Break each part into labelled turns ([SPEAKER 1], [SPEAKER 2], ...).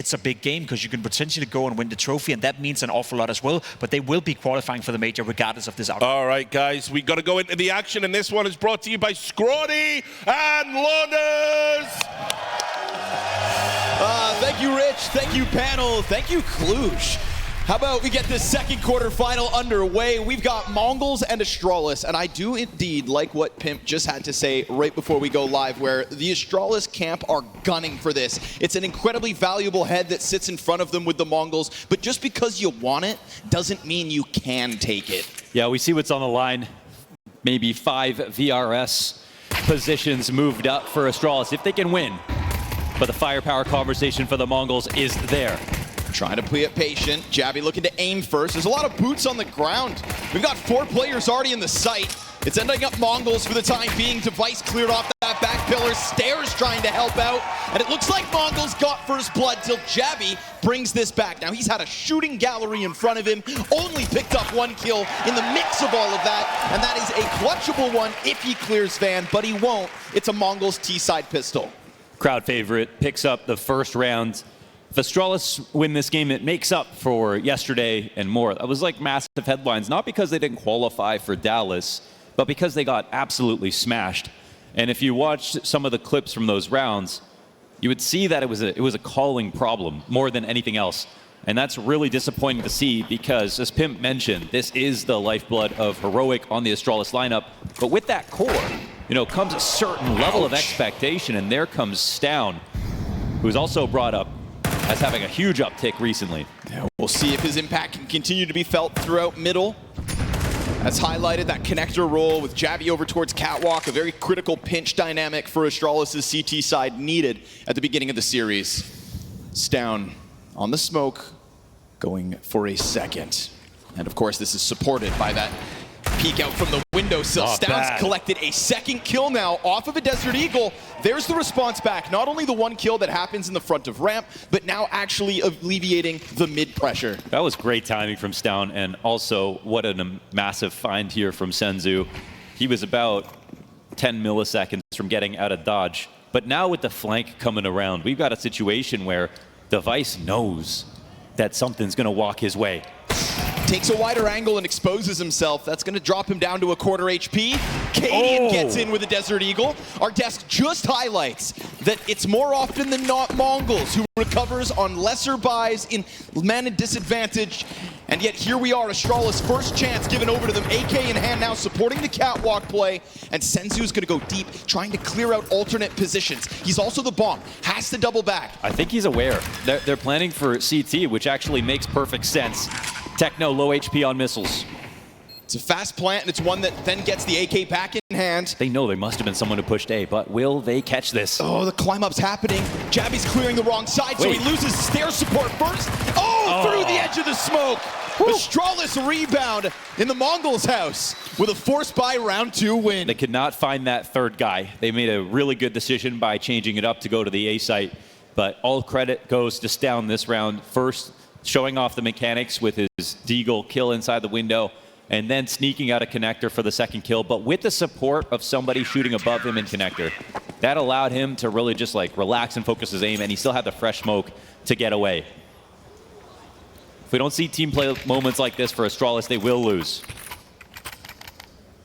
[SPEAKER 1] it's a big game because you can potentially go and win the trophy, and that means an awful lot as well. But they will be qualifying for the major regardless of this outcome.
[SPEAKER 2] All right, guys, we got to go into the action, and this one is brought to you by Scrawny and Lawners.
[SPEAKER 3] Thank you, Rich. Thank you, panel. Thank you, Cluj. How about we get this second quarterfinal underway? We've got MongolZ and Astralis, and I do indeed like what Pimp just had to say right before we go live, where the Astralis camp are gunning for this. It's an incredibly valuable head that sits in front of them with the MongolZ, but just because you want it doesn't mean you can take it.
[SPEAKER 4] Yeah, we see what's on the line. Maybe 5 VRS positions moved up for Astralis if they can win. But the firepower conversation for the MongolZ is there.
[SPEAKER 3] Trying to play it patient. Jabby looking to aim first. There's a lot of boots on the ground. We've got 4 players already in the site. It's ending up MongolZ for the time being. Device cleared off that back pillar. Stairs trying to help out. And it looks like MongolZ got first blood till Jabby brings this back. Now he's had a shooting gallery in front of him. Only picked up 1 kill in the mix of all of that. And that is a clutchable one if he clears Van, but he won't. It's a MongolZ T-side pistol.
[SPEAKER 4] Crowd favorite picks up the first round. If Astralis win this game, it makes up for yesterday and more. That was like massive headlines, not because they didn't qualify for Dallas, but because they got absolutely smashed. And if you watched some of the clips from those rounds, you would see that it was a calling problem more than anything else. And that's really disappointing to see because, as Pimp mentioned, this is the lifeblood of Heroic on the Astralis lineup. But with that core, comes a certain level of expectation, and there comes Stown, who's also brought up as having a huge uptick recently.
[SPEAKER 3] Yeah, we'll see if his impact can continue to be felt throughout middle. As highlighted, that connector roll with Jabby over towards Catwalk, a very critical pinch dynamic for Astralis' CT side needed at the beginning of the series. Stown on the smoke, going for a second. And of course, this is supported by that peek out from the windowsill. Stown's collected a second kill now off of a Desert Eagle. There's the response back. Not only the 1 kill that happens in the front of ramp, but now actually alleviating the mid pressure.
[SPEAKER 4] That was great timing from Stown, and also what a massive find here from Senzu. He was about 10 milliseconds from getting out of dodge. But now with the flank coming around, we've got a situation where Device knows that something's going to walk his way.
[SPEAKER 3] Takes a wider angle and exposes himself. That's going to drop him down to a quarter HP. Cadian gets in with a Desert Eagle. Our desk just highlights that it's more often than not MongolZ who recovers on lesser buys in mana disadvantage. And yet here we are, Astralis' first chance given over to them. AK in hand now, supporting the catwalk play. And Senzu's going to go deep, trying to clear out alternate positions. He's also the bomb, has to double back.
[SPEAKER 4] I think he's aware. They're planning for CT, which actually makes perfect sense. Techno, low HP on missiles.
[SPEAKER 3] It's a fast plant, and it's one that then gets the AK back in hand.
[SPEAKER 4] They know there must have been someone who pushed A, but will they catch this?
[SPEAKER 3] Oh, the climb up's happening. Jabby's clearing the wrong side, so he loses stair support first. Through the edge of the smoke. Astralis rebound in the MongolZ house with a forced by round 2 win.
[SPEAKER 4] They could not find that third guy. They made a really good decision by changing it up to go to the A site, but all credit goes to Stown this round. First, showing off the mechanics with his Deagle kill inside the window, and then sneaking out a connector for the second kill, but with the support of somebody shooting above him in connector. That allowed him to really just relax and focus his aim, and he still had the fresh smoke to get away. If we don't see team play moments like this for Astralis, they will lose.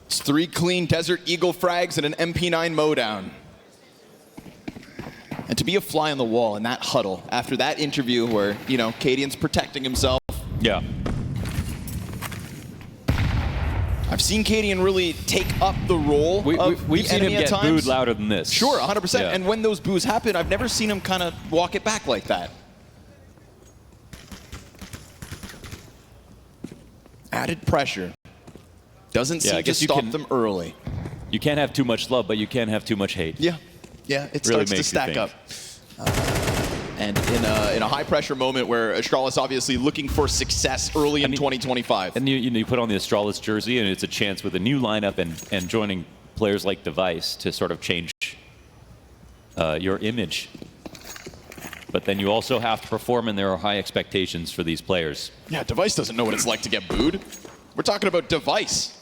[SPEAKER 3] It's 3 clean Desert Eagle frags and an MP9 mowdown. And to be a fly on the wall in that huddle after that interview where, Cadian's protecting himself.
[SPEAKER 4] Yeah.
[SPEAKER 3] I've seen Cadian really take up the role of
[SPEAKER 4] we've seen him get booed louder than this.
[SPEAKER 3] Sure, 100%.
[SPEAKER 4] Yeah.
[SPEAKER 3] And when those boos happen, I've never seen him kind of walk it back like that. Added pressure. Doesn't seem to stop them early.
[SPEAKER 4] You can't have too much love, but you can't have too much hate.
[SPEAKER 3] Yeah, it
[SPEAKER 4] really
[SPEAKER 3] starts to stack up. And in a high-pressure moment where Astralis obviously looking for success early in 2025.
[SPEAKER 4] And you put on the Astralis jersey, and it's a chance with a new lineup and joining players like Device to sort of change your image. But then you also have to perform, and there are high expectations for these players.
[SPEAKER 3] Yeah, Device doesn't know what it's like to get booed. We're talking about Device.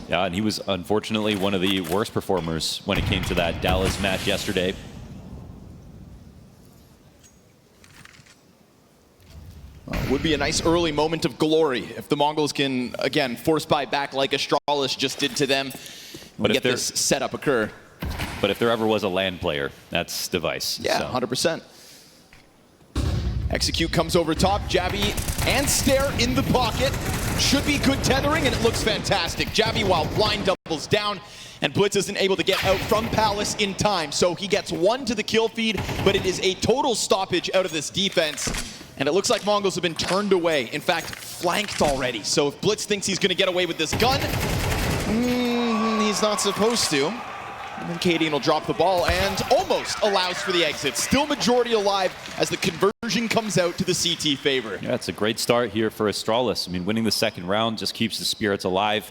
[SPEAKER 4] Yeah, and he was unfortunately one of the worst performers when it came to that Dallas match yesterday.
[SPEAKER 3] Would be a nice early moment of glory if the Mongols can, again, force buy back like Astralis just did to them and get this setup occur.
[SPEAKER 4] But if there ever was a land player, that's Device.
[SPEAKER 3] Yeah,
[SPEAKER 4] so.
[SPEAKER 3] 100%. Execute comes over top. Jabby and Stare in the pocket. Should be good tethering, and it looks fantastic. Jabby, while blind, doubles down, and Blitz isn't able to get out from Palace in time. So he gets 1 to the kill feed, but it is a total stoppage out of this defense. And it looks like Mongols have been turned away. In fact, flanked already. So if Blitz thinks he's going to get away with this gun, he's not supposed to. And then Cadian will drop the ball and almost allows for the exit. Still majority alive as the conversion comes out to the CT favor.
[SPEAKER 4] Yeah, it's a great start here for Astralis. I mean, winning the second round just keeps the spirits alive.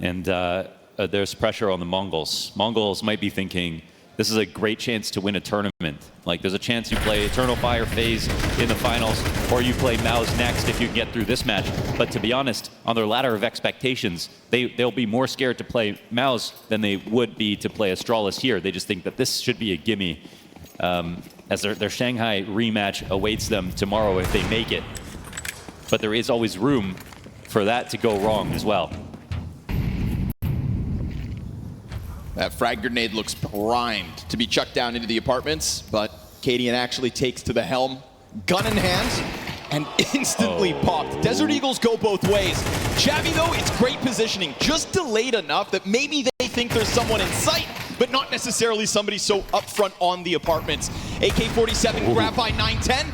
[SPEAKER 4] And there's pressure on the MongolZ. MongolZ might be thinking, this is a great chance to win a tournament. Like, there's a chance you play Eternal Fire FaZe in the finals, or you play MOUZ next if you can get through this match. But to be honest, on their ladder of expectations, they'll be more scared to play MOUZ than they would be to play Astralis here. They just think that this should be a gimme, as their Shanghai rematch awaits them tomorrow if they make it. But there is always room for that to go wrong as well.
[SPEAKER 3] That frag grenade looks primed to be chucked down into the apartments, but Cadian actually takes to the helm, gun in hand, and instantly popped. Desert Eagles go both ways. Jabby, though, it's great positioning, just delayed enough that maybe they think there's someone in sight, but not necessarily somebody so upfront on the apartments. AK-47 grabbed by 910.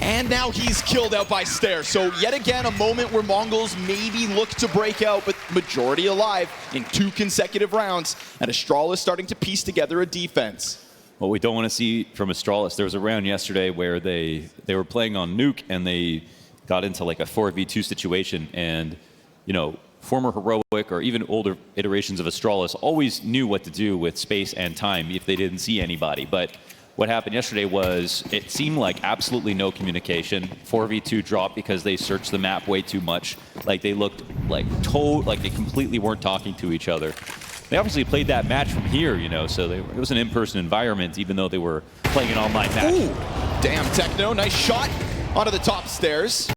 [SPEAKER 3] And now he's killed out by Stare. So yet again, a moment where Mongols maybe look to break out, but majority alive in 2 consecutive rounds. And Astralis starting to piece together a defense.
[SPEAKER 4] What we don't want to see from Astralis, there was a round yesterday where they were playing on Nuke and they got into like a 4v2 situation. And, you know, former Heroic or even older iterations of Astralis always knew what to do with space and time if they didn't see anybody. But what happened yesterday was it seemed like absolutely no communication. 4v2 dropped because they searched the map way too much. Like they looked like they completely weren't talking to each other. They obviously played that match from here, you know, so it was an in-person environment even though they were playing an online match.
[SPEAKER 3] Ooh, damn Techno, nice shot onto the top stairs.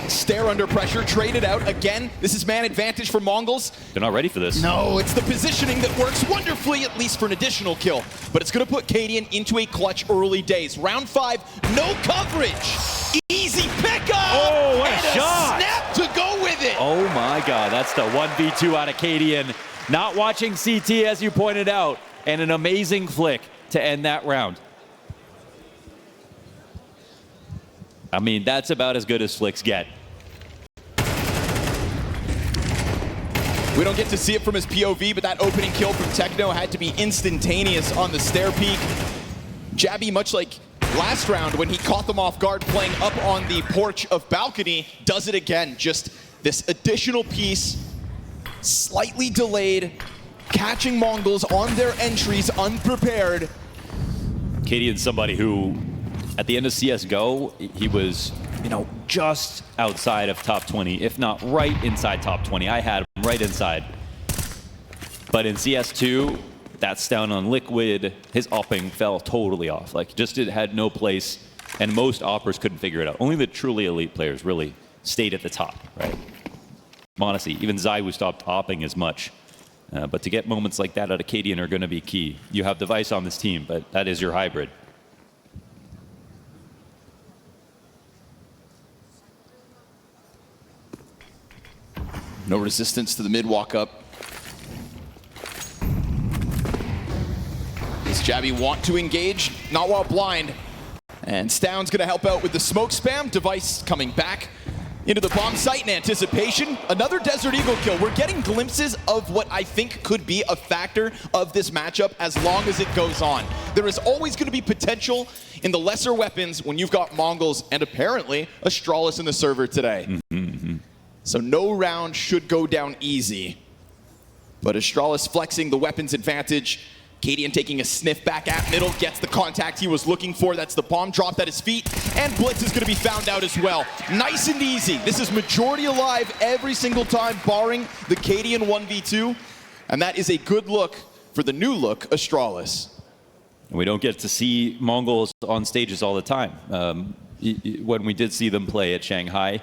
[SPEAKER 3] Stare under pressure, traded out again. This is man advantage for MongolZ.
[SPEAKER 4] They're not ready for this.
[SPEAKER 3] No, it's the positioning that works wonderfully, at least for an additional kill. But it's going to put Cadian into a clutch early days. Round 5, no coverage. Easy pickup.
[SPEAKER 4] Oh, what
[SPEAKER 3] and
[SPEAKER 4] a shot.
[SPEAKER 3] Snap to go with it.
[SPEAKER 4] Oh my God, that's the 1v2 out of Cadian. Not watching CT, as you pointed out, and an amazing flick to end that round. I mean, that's about as good as flicks get.
[SPEAKER 3] We don't get to see it from his POV, but that opening kill from Techno had to be instantaneous on the stair peak. Jabby, much like last round when he caught them off guard playing up on the porch of balcony, does it again. Just this additional piece, slightly delayed, catching Mongols on their entries unprepared.
[SPEAKER 4] Cadian's somebody who, at the end of CSGO, he was, you know, just outside of top 20, if not right inside top 20. I had him right inside. But in CS2, that's down on Liquid. His opping fell totally off. Like, just it had no place, and most oppers couldn't figure it out. Only the truly elite players really stayed at the top, right? Honestly, even Zaiwu stopped opping as much. But to get moments like that out of Cadian are going to be key. You have Device on this team, but that is your hybrid.
[SPEAKER 3] No resistance to the mid walk up. Does Jabby want to engage? Not while blind. And Stound's gonna help out with the smoke spam. Device coming back into the bomb site in anticipation. Another Desert Eagle kill. We're getting glimpses of what I think could be a factor of this matchup as long as it goes on. There is always gonna be potential in the lesser weapons when you've got MongolZ and apparently Astralis in the server today. So no round should go down easy. But Astralis flexing the weapons advantage. Cadian taking a sniff back at middle, gets the contact he was looking for. That's the bomb dropped at his feet. And Blitz is going to be found out as well. Nice and easy. This is majority alive every single time, barring the Cadian 1v2. And that is a good look for the new look Astralis.
[SPEAKER 4] We don't get to see MongolZ on stages all the time. when we did see them play at Shanghai,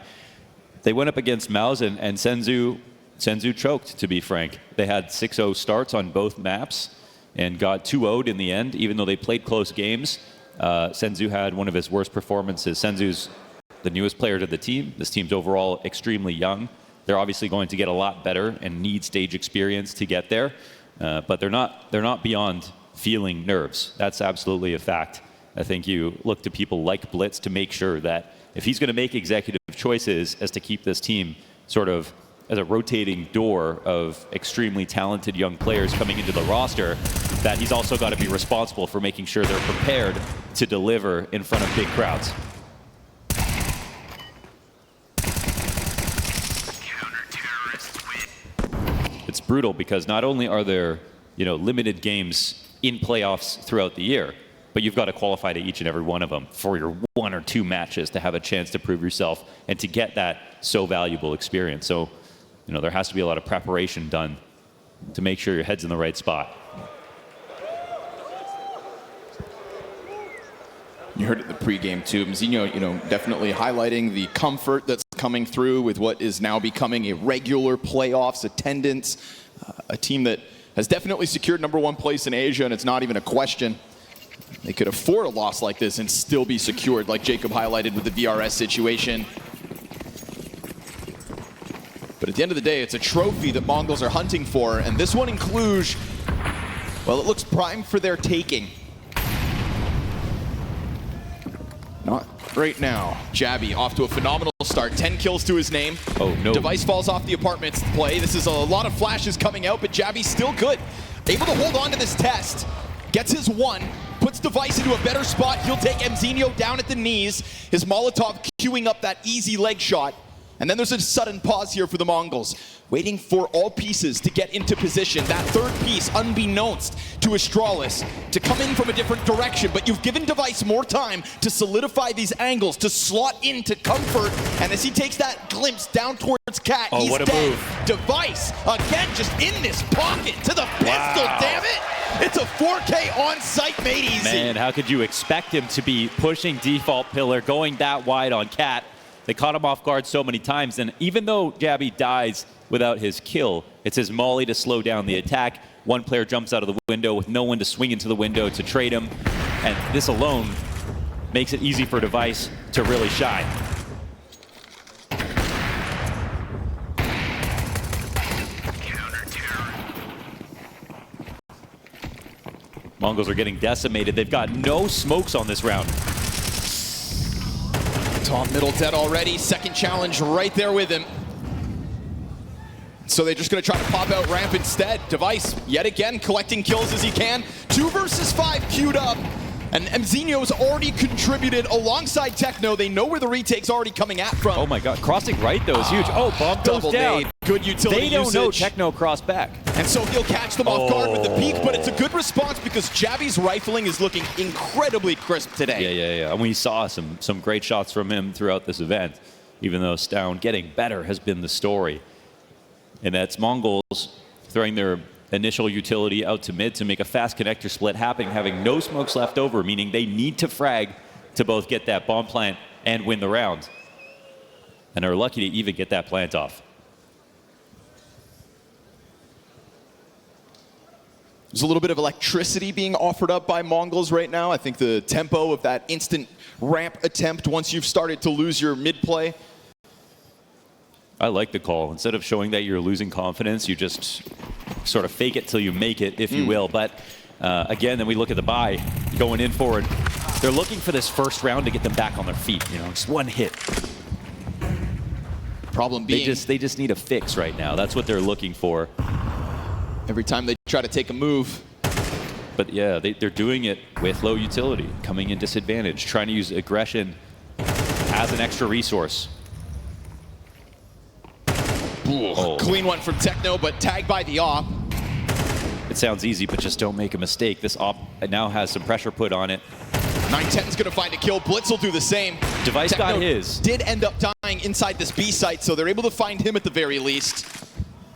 [SPEAKER 4] they went up against MOUZ and Senzu choked, to be frank. They had 6-0 starts on both maps and got 2-0'd in the end, even though they played close games. Senzu had one of his worst performances. Senzu's the newest player to the team. This team's overall extremely young. They're obviously going to get a lot better and need stage experience to get there, but they're not beyond feeling nerves. That's absolutely a fact. I think you look to people like Blitz to make sure that if he's going to make executive choices as to keep this team sort of as a rotating door of extremely talented young players coming into the roster, that he's also got to be responsible for making sure they're prepared to deliver in front of big crowds. It's brutal because not only are there, limited games in playoffs throughout the year, but you've got to qualify to each and every one of them for your 1 or 2 matches to have a chance to prove yourself and to get that so valuable experience. So, there has to be a lot of preparation done to make sure your head's in the right spot.
[SPEAKER 3] You heard it in the pregame too. MZ, definitely highlighting the comfort that's coming through with what is now becoming a regular playoffs attendance. A team that has definitely secured #1 place in Asia, and it's not even a question. They could afford a loss like this and still be secured, like Jacob highlighted with the VRS situation. But at the end of the day, it's a trophy that MongolZ are hunting for, and this one in Cluj, well, it looks primed for their taking. Not right now. Jabby off to a phenomenal start. 10 kills to his name.
[SPEAKER 4] Oh, no.
[SPEAKER 3] Device falls off the apartments play. This is a lot of flashes coming out, but Jabby's still good. Able to hold on to this test. Gets his 1. Puts Device into a better spot. He'll take Mzinho down at the knees. His Molotov queuing up that easy leg shot. And then there's a sudden pause here for the MongolZ, waiting for all pieces to get into position. That third piece, unbeknownst to Astralis, to come in from a different direction. But you've given Device more time to solidify these angles, to slot into comfort. And as he takes that glimpse down towards Cat, he's
[SPEAKER 4] what a
[SPEAKER 3] dead.
[SPEAKER 4] move.
[SPEAKER 3] Device, again, just in this pocket to the pistol, damn it! It's a 4K on-site made easy.
[SPEAKER 4] Man, how could you expect him to be pushing default pillar, going that wide on Cat? They caught him off guard so many times, and even though Jabby dies without his kill, it's his molly to slow down the attack. One player jumps out of the window with no one to swing into the window to trade him, and this alone makes it easy for Device to really shine. MongolZ are getting decimated. They've got no smokes on this round.
[SPEAKER 3] Top middle dead already. Second challenge right there with him. So they're just going to try to pop out ramp instead. Device, yet again, collecting kills as he can. 2 versus 5 queued up. And Mzinho's already contributed alongside Techno. They know where the retake's already coming at from.
[SPEAKER 4] Oh my god, crossing right though is huge. Oh, bomb goes down.
[SPEAKER 3] Nade. Good utility
[SPEAKER 4] They don't know
[SPEAKER 3] usage.
[SPEAKER 4] Techno cross back.
[SPEAKER 3] And so he'll catch them off guard with the peek, but it's a good response because Jabby's rifling is looking incredibly crisp today.
[SPEAKER 4] Yeah. And we saw some great shots from him throughout this event, even though Stown getting better has been the story. And that's MongolZ throwing their initial utility out to mid to make a fast connector split happen, having no smokes left over, meaning they need to frag to both get that bomb plant and win the round. And are lucky to even get that plant off.
[SPEAKER 3] There's a little bit of electricity being offered up by MongolZ right now. I think the tempo of that instant ramp attempt once you've started to lose your mid play.
[SPEAKER 4] I like the call. Instead of showing that you're losing confidence, you just sort of fake it till you make it, if you will. But again, then we look at the buy going in forward. They're looking for this first round to get them back on their feet. Just one hit.
[SPEAKER 3] Problem being,
[SPEAKER 4] they just need a fix right now. That's what they're looking for.
[SPEAKER 3] every time they try to take a move.
[SPEAKER 4] But yeah, they're doing it with low utility, coming in disadvantage, trying to use aggression as an extra resource.
[SPEAKER 3] Oh. Clean one from Techno, but tagged by the op.
[SPEAKER 4] It sounds easy, but just don't make a mistake. This op now has some pressure put on it.
[SPEAKER 3] 910's gonna find a kill. Blitz will do the same.
[SPEAKER 4] Device
[SPEAKER 3] Techno
[SPEAKER 4] got his.
[SPEAKER 3] Did end up dying inside this B site, so they're able to find him at the very least.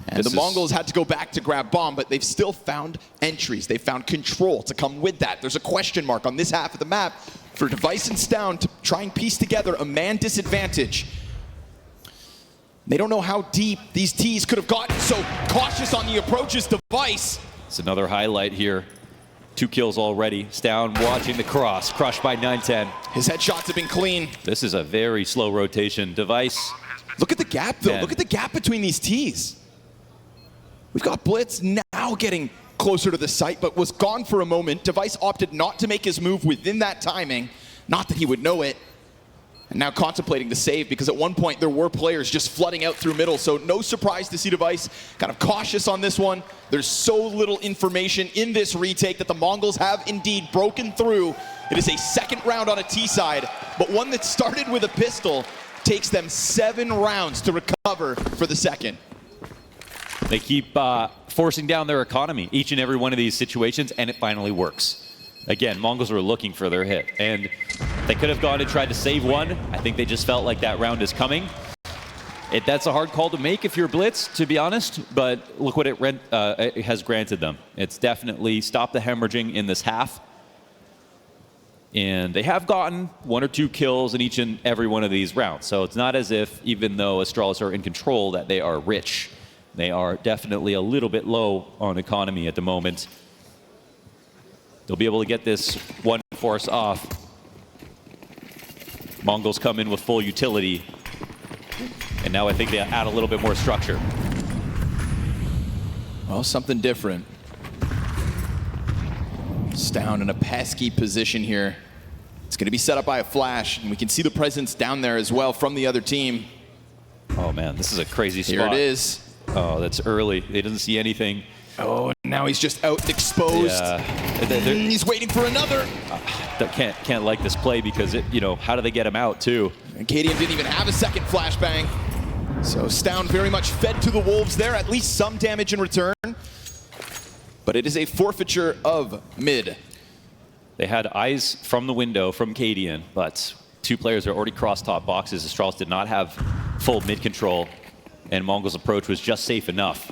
[SPEAKER 3] And the MongolZ had to go back to grab bomb, but they've still found entries. They found control to come with that. There's a question mark on this half of the map for Device and Stound to try and piece together a man disadvantage. They don't know how deep these T's could have gotten, so cautious on the approaches. Device.
[SPEAKER 4] It's another highlight here. 2 kills already. Stound watching the cross, crushed by 910.
[SPEAKER 3] His headshots have been clean.
[SPEAKER 4] This is a very slow rotation. Device.
[SPEAKER 3] Look at the gap, though.
[SPEAKER 4] 10.
[SPEAKER 3] Look at the gap between these T's. We've got Blitz now getting closer to the site, but was gone for a moment. Device opted not to make his move within that timing. Not that he would know it. And now contemplating the save, because at one point there were players just flooding out through middle, so no surprise to see Device kind of cautious on this one. There's so little information in this retake that the MongolZ have indeed broken through. It is a second round on a T side, but one that started with a pistol takes them 7 rounds to recover for the second.
[SPEAKER 4] They keep forcing down their economy each and every one of these situations, and it finally works. Again, MongolZ were looking for their hit, and they could have gone and tried to save one. I think they just felt like that round is coming. That's a hard call to make if you're Blitz, to be honest, but look what it has granted them. It's definitely stopped the hemorrhaging in this half. And they have gotten 1 or 2 kills in each and every one of these rounds. So it's not as if, even though Astralis are in control, that they are rich. They are definitely a little bit low on economy at the moment. They'll be able to get this one force off. MongolZ come in with full utility. And now I think they add a little bit more structure.
[SPEAKER 3] Well, something different. Stound in a pesky position here. It's going to be set up by a flash, and we can see the presence down there as well from the other team.
[SPEAKER 4] Oh man, this is a crazy spot.
[SPEAKER 3] Here it is.
[SPEAKER 4] Oh, that's early. He doesn't see anything.
[SPEAKER 3] Oh, and now he's just out exposed.
[SPEAKER 4] Yeah.
[SPEAKER 3] He's waiting for another.
[SPEAKER 4] Can't like this play because how do they get him out too?
[SPEAKER 3] And Cadian didn't even have a second flashbang. So Stound very much fed to the Wolves there, at least some damage in return. But it is a forfeiture of mid.
[SPEAKER 4] They had eyes from the window from Cadian, but 2 players are already cross top boxes. Astralis did not have full mid control, and MongolZ approach was just safe enough.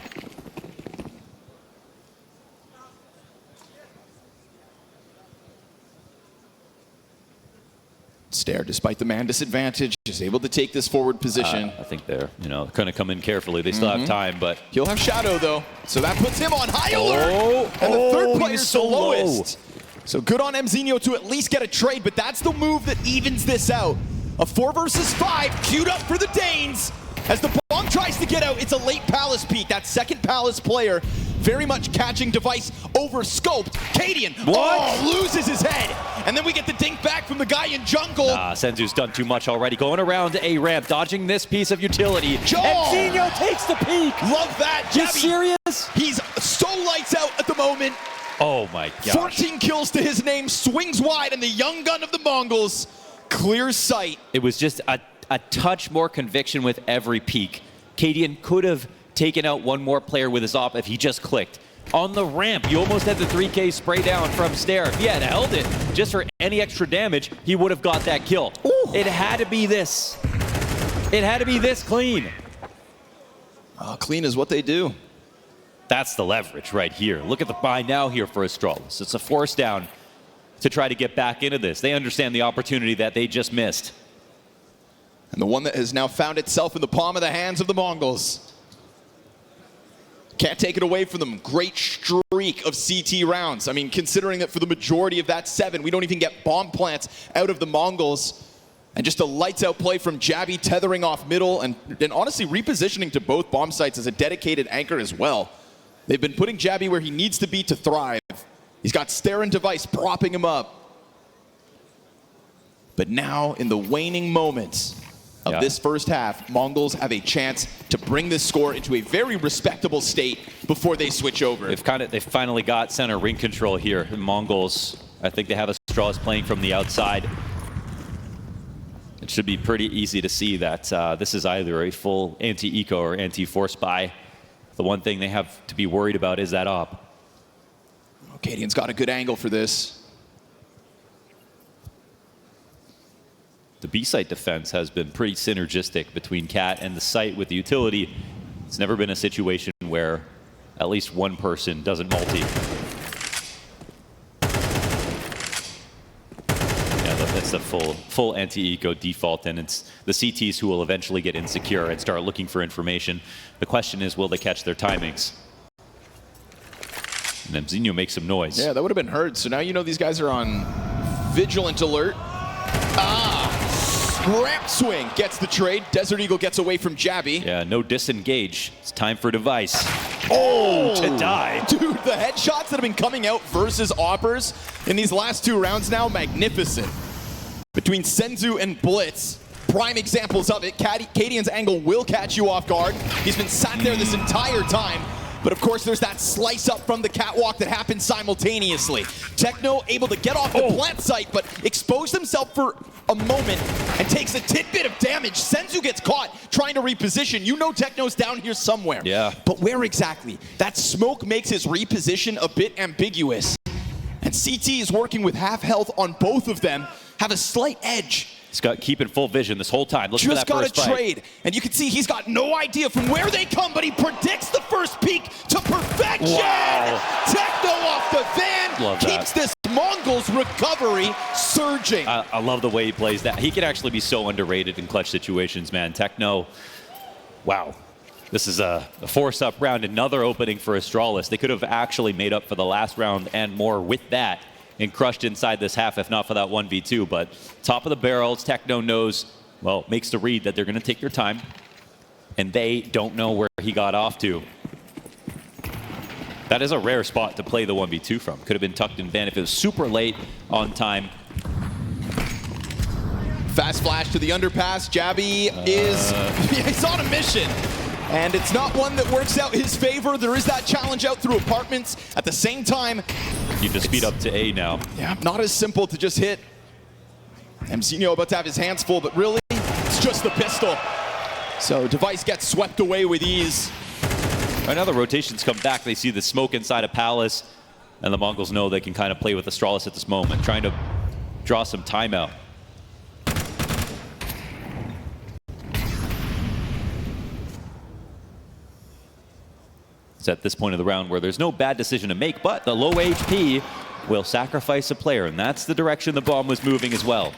[SPEAKER 3] Stare, despite the man disadvantage, is able to take this forward position.
[SPEAKER 4] I think they're, going to come in carefully. They still have time, but
[SPEAKER 3] He'll have Shadow, though, so that puts him on high alert. And the third player's the lowest. So good on Mzinho to at least get a trade, but that's the move that evens this out. A 4 versus 5 queued up for the Danes. As the bomb tries to get out, it's a late Palace peek. That second Palace player very much catching Device over scoped. Cadian loses his head. And then we get the dink back from the guy in jungle.
[SPEAKER 4] Senzu's done too much already. Going around A ramp, dodging this piece of utility.
[SPEAKER 3] Joel!
[SPEAKER 4] Mzinho takes the peek.
[SPEAKER 3] Love that.
[SPEAKER 4] You serious?
[SPEAKER 3] He's so lights out at the moment.
[SPEAKER 4] Oh my gosh.
[SPEAKER 3] 14 kills to his name, swings wide, and the young gun of the MongolZ clears sight.
[SPEAKER 4] It was just a touch more conviction with every peek. Cadian could have taken out one more player with his op if he just clicked. On the ramp, you almost had the 3K spray down from Stare. If he had held it just for any extra damage, he would have got that kill. Ooh. It had to be this. It had to be this clean.
[SPEAKER 3] Clean is what they do.
[SPEAKER 4] That's the leverage right here. Look at the buy now here for Astralis. It's a force down to try to get back into this. They understand the opportunity that they just missed.
[SPEAKER 3] And the one that has now found itself in the palm of the hands of the MongolZ. Can't take it away from them. Great streak of CT rounds. I mean, considering that for the majority of that 7, we don't even get bomb plants out of the MongolZ. And just a lights out play from Jabby tethering off middle and honestly repositioning to both bomb sites as a dedicated anchor as well. They've been putting Jabby where he needs to be to thrive. He's got Stare and Device propping him up. But now in the waning moments of this first half, MongolZ have a chance to bring this score into a very respectable state before they switch over.
[SPEAKER 4] They've finally got center ring control here. MongolZ, I think they have Astralis playing from the outside. It should be pretty easy to see that this is either a full anti-eco or anti-force buy. The one thing they have to be worried about is that op.
[SPEAKER 3] Cadian's got a good angle for this.
[SPEAKER 4] The B-site defense has been pretty synergistic between Cat and the site with the utility. It's never been a situation where at least one person doesn't multi. Yeah, it's a full anti-eco default, and it's the CTs who will eventually get insecure and start looking for information. The question is, will they catch their timings? And Mzinho makes some noise.
[SPEAKER 3] Yeah, that would have been heard. So now you know these guys are on vigilant alert. Ramp swing gets the trade. Desert Eagle gets away from Jabby.
[SPEAKER 4] Yeah, no disengage. It's time for device. Oh, to die.
[SPEAKER 3] Dude, the headshots that have been coming out versus Oppers in these last 2 rounds now, magnificent. Between Senzu and Blitz, prime examples of it. Cadian's angle will catch you off guard. He's been sat there this entire time. But of course, there's that slice up from the catwalk that happens simultaneously. Techno able to get off the plant site, but exposed himself for a moment and takes a tidbit of damage. Senzu gets caught trying to reposition. You know Techno's down here somewhere.
[SPEAKER 4] Yeah.
[SPEAKER 3] But where exactly? That smoke makes his reposition a bit ambiguous. And CT is working with half health on both of them, have a slight edge.
[SPEAKER 4] He's got keeping full vision this whole time. Look for that first
[SPEAKER 3] Just got a
[SPEAKER 4] fight.
[SPEAKER 3] trade, and you can see he's got no idea from where they come, but he predicts the first peak to perfection.
[SPEAKER 4] Wow.
[SPEAKER 3] Techno off the van
[SPEAKER 4] Love
[SPEAKER 3] keeps
[SPEAKER 4] that.
[SPEAKER 3] this MongolZ recovery surging.
[SPEAKER 4] I love the way he plays that. He can actually be so underrated in clutch situations, man. Techno, wow. This is a force-up round, another opening for Astralis. They could have actually made up for the last round and more with that and crushed inside this half, if not for that 1v2. But top of the barrels, Techno knows, well, makes the read that they're going to take their time, and they don't know where he got off to. That is a rare spot to play the 1v2 from. Could have been tucked in van if it was super late on time.
[SPEAKER 3] Fast flash to the underpass. Jabby is he's on a mission. And it's not one that works out his favor. There is that challenge out through apartments. At the same time,
[SPEAKER 4] You just speed up to A now.
[SPEAKER 3] yeah, not as simple to just hit. Mzinho about to have his hands full, but really, it's just the pistol. So Device gets swept away with ease.
[SPEAKER 4] Right now the rotations come back. They see the smoke inside a Palace, and the Mongols know they can kind of play with Astralis at this moment, trying to draw some time out. It's at this point of the round where there's no bad decision to make, but the low HP will sacrifice a player, and that's the direction the bomb was moving as well.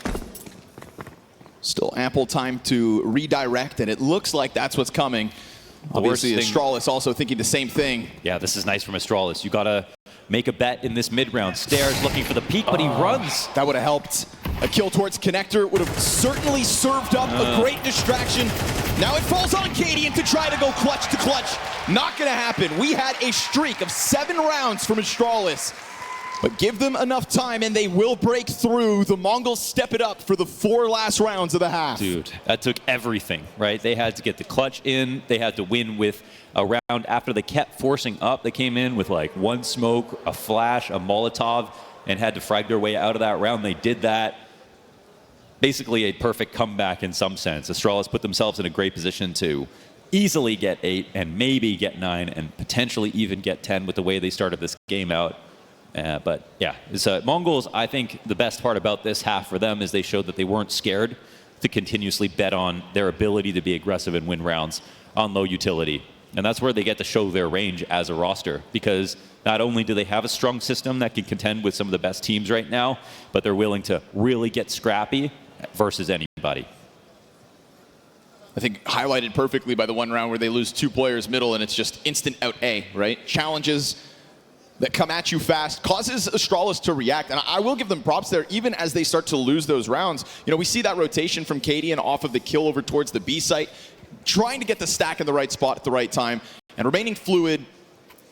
[SPEAKER 3] Still ample time to redirect, and it looks like that's what's coming. Obviously,
[SPEAKER 4] worst thing-
[SPEAKER 3] Astralis also thinking the same thing.
[SPEAKER 4] Yeah, this is nice from Astralis. You gotta make a bet in this mid-round. Stairs looking for the peak, but he runs.
[SPEAKER 3] That would have helped. A kill towards Connector would have certainly served up a great distraction. Now it falls on Cadian to try to go clutch to clutch. Not gonna happen. We had a streak of 7 rounds from Astralis. But give them enough time and they will break through. The Mongols step it up for the 4 last rounds of the half.
[SPEAKER 4] Dude, that took everything, right? They had to get the clutch in. They had to win with a round after they kept forcing up. They came in with like 1 smoke, a flash, a Molotov, and had to frag their way out of that round. They did that. Basically a perfect comeback in some sense. Astralis put themselves in a great position to easily get 8 and maybe get 9 and potentially even get 10 with the way they started this game out. But yeah, MongolZ, I think the best part about this half for them is they showed that they weren't scared to continuously bet on their ability to be aggressive and win rounds on low utility. And that's where they get to show their range as a roster, because not only do they have a strong system that can contend with some of the best teams right now, but they're willing to really get scrappy versus anybody.
[SPEAKER 3] I think highlighted perfectly by the 1 round where they lose 2 players middle and it's just instant out A, right? Challenges that come at you fast causes Astralis to react, and I will give them props there even as they start to lose those rounds. You know, we see that rotation from Cadian off of the kill over towards the B site, trying to get the stack in the right spot at the right time and remaining fluid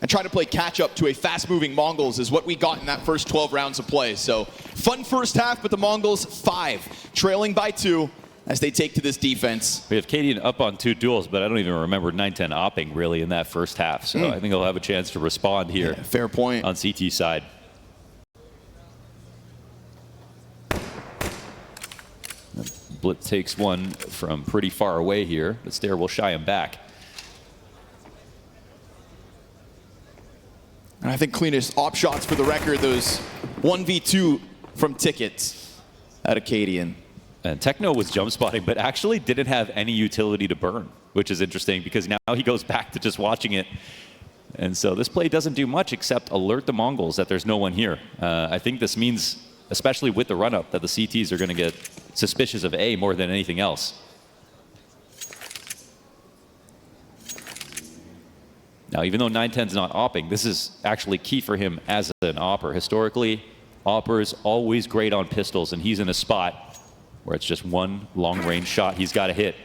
[SPEAKER 3] and trying to play catch up to a fast moving MongolZ is what we got in that first 12 rounds of play. So fun first half, but the MongolZ 5 trailing by 2 as they take to this defense.
[SPEAKER 4] We have Cadian up on 2 duels, but I don't even remember 9-10 opping really in that first half. So I think he'll have a chance to respond here.
[SPEAKER 3] Yeah, fair point.
[SPEAKER 4] On CT side. Blitz takes one from pretty far away here. The Stair will shy him back.
[SPEAKER 3] And I think cleanest op shots for the record, those 1v2 from Tickets at Acadian.
[SPEAKER 4] And Techno was jump spotting, but actually didn't have any utility to burn, which is interesting because now he goes back to just watching it. And so this play doesn't do much except alert the MongolZ that there's no one here. I think this means especially with the run-up, that the CTs are going to get suspicious of A more than anything else. Now, even though 910's not opping, this is actually key for him as an opper. Historically, opper's always great on pistols, and he's in a spot where it's just one long-range shot he's got to hit.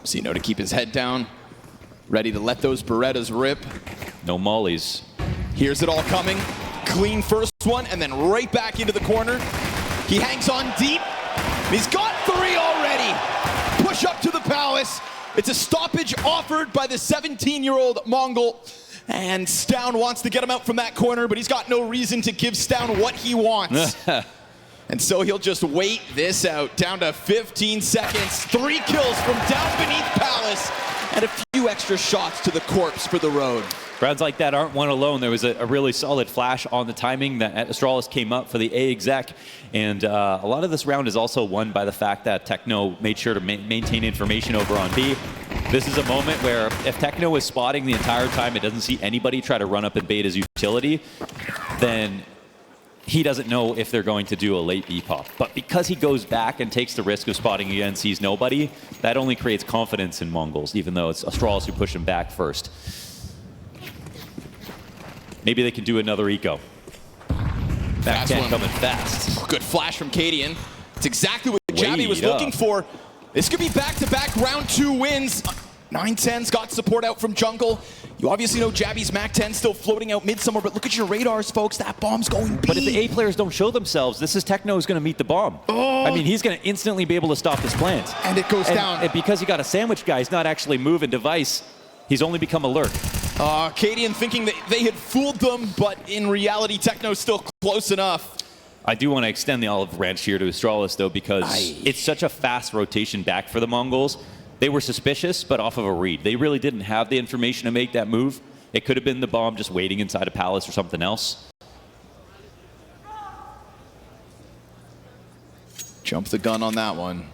[SPEAKER 3] Zeno to keep his head down, ready to let those Berettas rip.
[SPEAKER 4] No mollies.
[SPEAKER 3] Here's it all coming. Clean first one, and then right back into the corner. He hangs on deep. He's got 3 already. Push up to the palace. It's a stoppage offered by the 17-year-old Mongol. And Stown wants to get him out from that corner, but he's got no reason to give Stown what he wants. And so he'll just wait this out. Down to 15 seconds. 3 kills from down beneath Palace. And a few extra shots to the corpse for the road.
[SPEAKER 4] Rounds like that aren't won alone. There was a really solid flash on the timing that Astralis came up for the A exec. And a lot of this round is also won by the fact that Techno made sure to maintain information over on B. This is a moment where if Techno is spotting the entire time, it doesn't see anybody try to run up and bait his utility, then he doesn't know if they're going to do a late B pop. But because he goes back and takes the risk of spotting again, sees nobody, that only creates confidence in MongolZ, even though it's Astralis who push him back first. Maybe they can do another eco. Back 10 coming fast.
[SPEAKER 3] Good flash from Cadian. It's exactly what Javi was looking for. This could be back-to-back round 2 wins. 910's got support out from jungle. You obviously know Jabby's MAC-10 still floating out mid somewhere, but look at your radars, folks. That bomb's going B.
[SPEAKER 4] But if the A players don't show themselves, this is Techno who's going to meet the bomb. I mean, he's going to instantly be able to stop this plant.
[SPEAKER 3] And it goes down.
[SPEAKER 4] And because he got a sandwich guy, he's not actually moving device. He's only become alert.
[SPEAKER 3] Cadian thinking that they had fooled them, but in reality, Techno's still close enough.
[SPEAKER 4] I do want to extend the olive branch here to Astralis, though, because it's such a fast rotation back for the MongolZ. They were suspicious, but off of a read. They really didn't have the information to make that move. It could have been the bomb just waiting inside a palace or something else.
[SPEAKER 3] Jump the gun on that one.